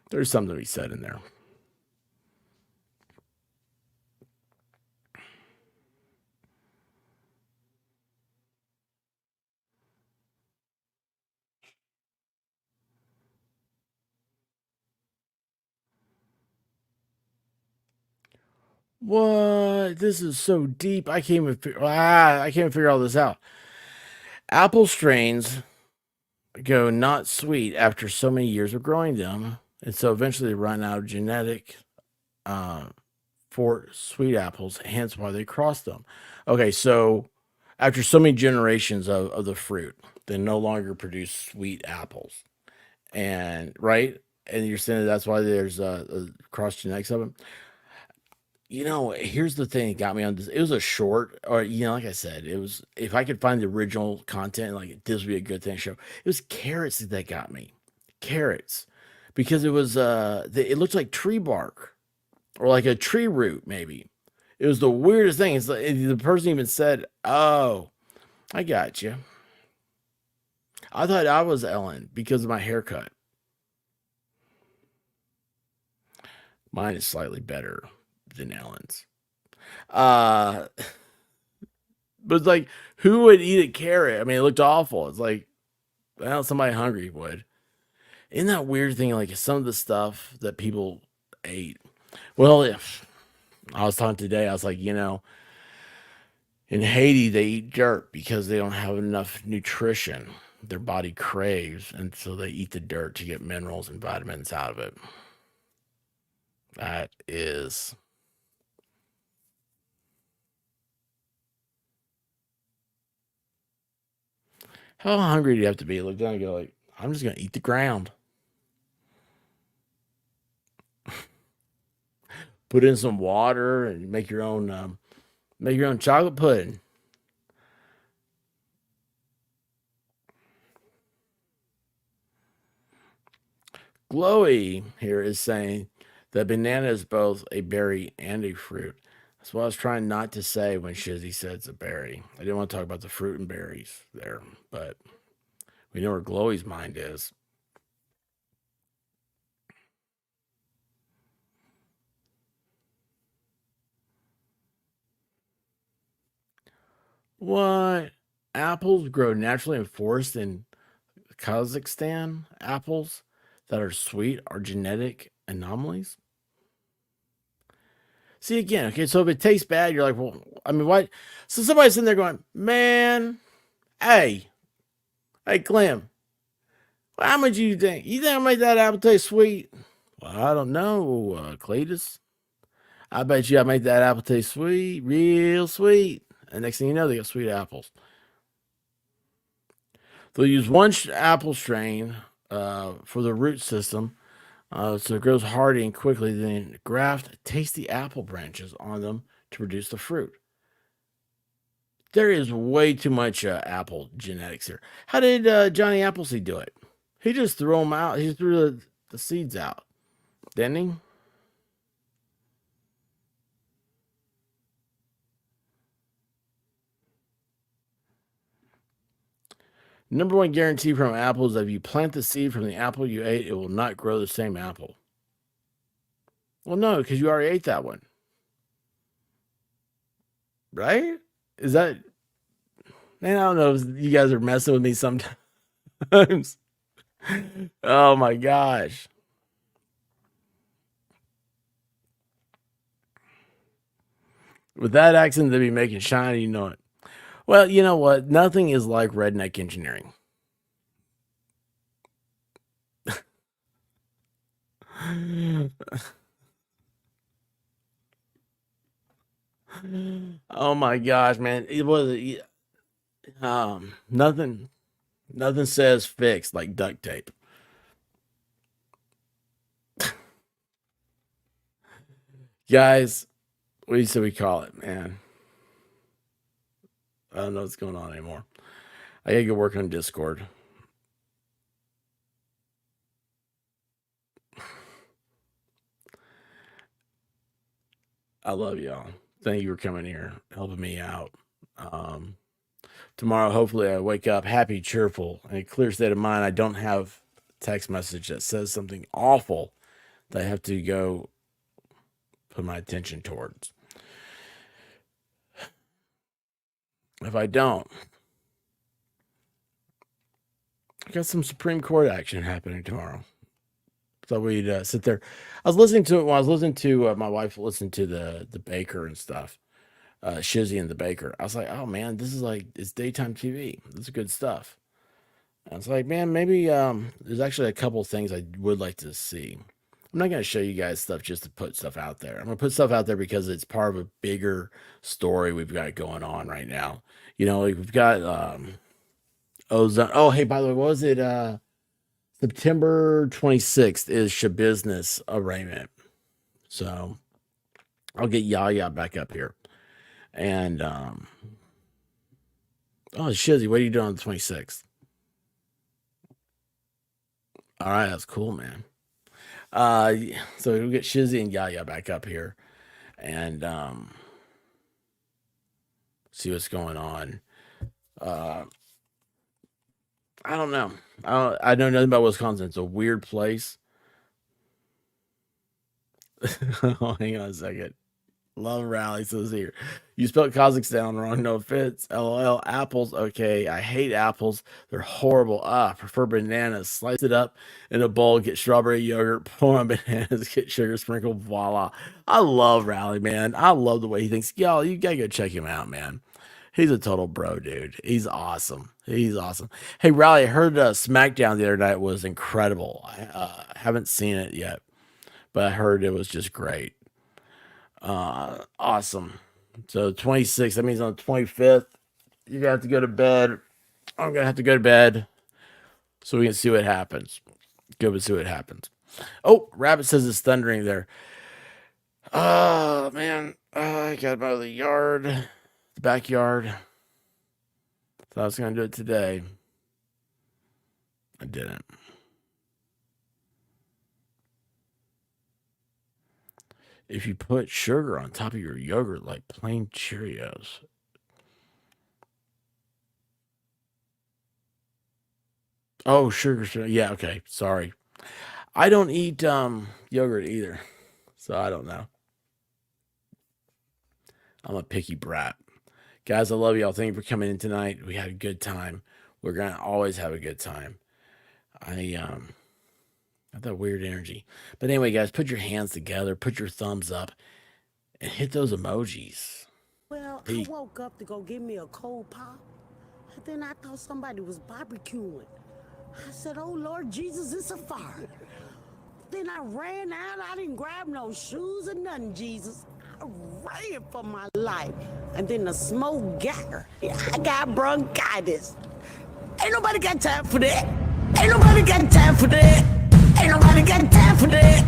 Speaker 1: There's something to be said in there. What? This is so deep. I can't even figure all this out. Apple strains go not sweet after so many years of growing them, and so eventually they run out of genetic for sweet apples, hence why they cross them. Okay, so after so many generations of the fruit, they no longer produce sweet apples. And right? And you're saying that's why there's a cross genetics of them. You know, here's the thing that got me on this. It was a short, or like I said, it was if I could find the original content, like this would be a good thing to show. It was carrots that got me. Carrots. Because it was it looked like tree bark or like a tree root, maybe. It was the weirdest thing. It's like the person even said, "Oh, I got you." I thought I was Ellen because of my haircut. Mine is slightly better than Ellen's. But it's like, who would eat a carrot? I mean, it looked awful. It's like, well, somebody hungry would. Isn't that weird thing? Like some of the stuff that people ate. Well, if I was talking today, I was like, in Haiti they eat dirt because they don't have enough nutrition. Their body craves, and so they eat the dirt to get minerals and vitamins out of it. That is. How hungry do you have to be? Look down and go like, I'm just gonna eat the ground. Put in some water and make your own chocolate pudding. Glowy here is saying that banana is both a berry and a fruit. That's what I was trying not to say when Shizzy said it's a berry. I didn't want to talk about the fruit and berries there, but we know where Glowy's mind is. What? Apples grow naturally in forests in Kazakhstan? Apples that are sweet are genetic anomalies? See again, okay, so if it tastes bad, you're like, well, I mean, why? So somebody's sitting there going, man, hey, Clem, how much you think? You think I made that apple taste sweet? Well, I don't know, Cletus. I bet you I made that apple taste sweet, real sweet. And next thing you know, they got sweet apples. They'll use one apple strain for the root system, so it grows hardy and quickly. Then graft tasty apple branches on them to produce the fruit. There is way too much apple genetics here. How did Johnny Appleseed do it? He just threw them out. He threw the seeds out, didn't he? Number one guarantee from apples: that if you plant the seed from the apple you ate, it will not grow the same apple. Well, no, because you already ate that one, right? Is that, man? I don't know if you guys are messing with me sometimes. Oh my gosh. With that accent, they be making shiny, you know it. Well, you know what? Nothing is like redneck engineering. Oh my gosh, man! It was nothing. Nothing says fixed like duct tape. Guys, what do you say we call it, man? I don't know what's going on anymore. I gotta go work on Discord. I love y'all. Thank you for coming here, helping me out. Um, Tomorrow, hopefully, I wake up happy, cheerful, and a clear state of mind. I don't have a text message that says something awful that I have to go put my attention towards. If I don't, I got some Supreme Court action happening tomorrow. So we'd sit there. I was listening to it when I was listening to my wife listened to the Baker and stuff, Shizzy and the Baker. I was like, oh man, this is like it's daytime TV. This is good stuff. And I was like, man, maybe there's actually a couple things I would like to see. I'm not going to show you guys stuff just to put stuff out there. I'm going to put stuff out there because it's part of a bigger story we've got going on right now. You know, like we've got Ozone. Oh, hey, by the way, what was it? September 26th is Shabusiness arraignment. So I'll get Yaya back up here. And oh Shizzy, what are you doing on the 26th? All right, that's cool, man. So we'll get Shizzy and Yaya back up here and see what's going on. I don't know. I know nothing about Wisconsin. It's a weird place. Oh, hang on a second. Love Rally says here. You spelled Kazakhstan wrong. No offense. LOL. Apples. Okay. I hate apples. They're horrible. Prefer bananas. Slice it up in a bowl. Get strawberry yogurt. Pour on bananas. Get sugar sprinkled. Voila. I love Rally, man. I love the way he thinks. Y'all, you gotta go check him out, man. He's a total bro, dude. He's awesome. He's awesome. Hey, Rally, I heard SmackDown the other night was incredible. I haven't seen it yet, but I heard it was just great. Awesome. So 26th, that means on the 25th, you're gonna have to go to bed. I'm gonna have to go to bed so we can see what happens. Go and see what happens. Oh, Rabbit says it's thundering there. Oh man, I got out of the yard, the backyard. Thought I was gonna do it today. I didn't. If you put sugar on top of your yogurt like plain Cheerios. Oh, sugar. Yeah, okay. Sorry. I don't eat yogurt either. So I don't know. I'm a picky brat. Guys, I love y'all. Thank you for coming in tonight. We had a good time. We're gonna always have a good time. I got that weird energy. But anyway, guys, put your hands together, put your thumbs up, and hit those emojis.
Speaker 4: Well, I woke up to go get me a cold pop, and then I thought somebody was barbecuing. I said, oh Lord Jesus, it's a fire. Then I ran out. I didn't grab no shoes or nothing, Jesus. I ran for my life. And then the smoke got her. I got bronchitis. Ain't nobody got time for that. Ain't nobody got time for that. Ain't nobody got time for that.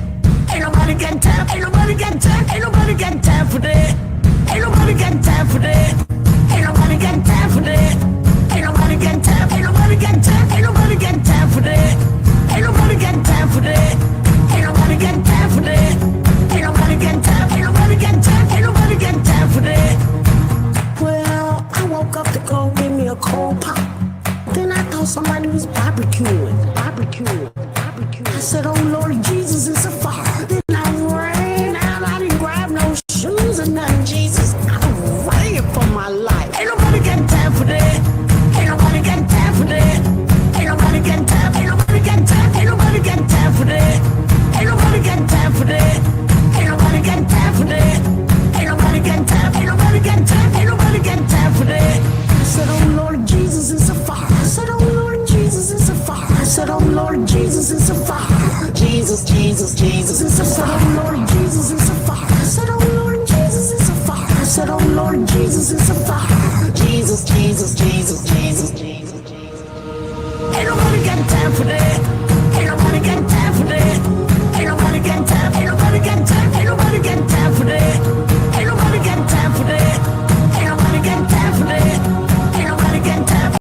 Speaker 4: Ain't nobody got time. Ain't nobody got time. Ain't nobody got time for that. Ain't nobody got time for that. Ain't nobody got time for that. Ain't nobody got time. Ain't nobody got time. Ain't nobody got time for that. Ain't nobody got time for that. Ain't nobody got time for that. Ain't nobody got time. Ain't nobody got time. Ain't nobody got time for that. Well, I woke up to go get me a cold pop. Then I thought somebody was barbecuing. I said, oh Lord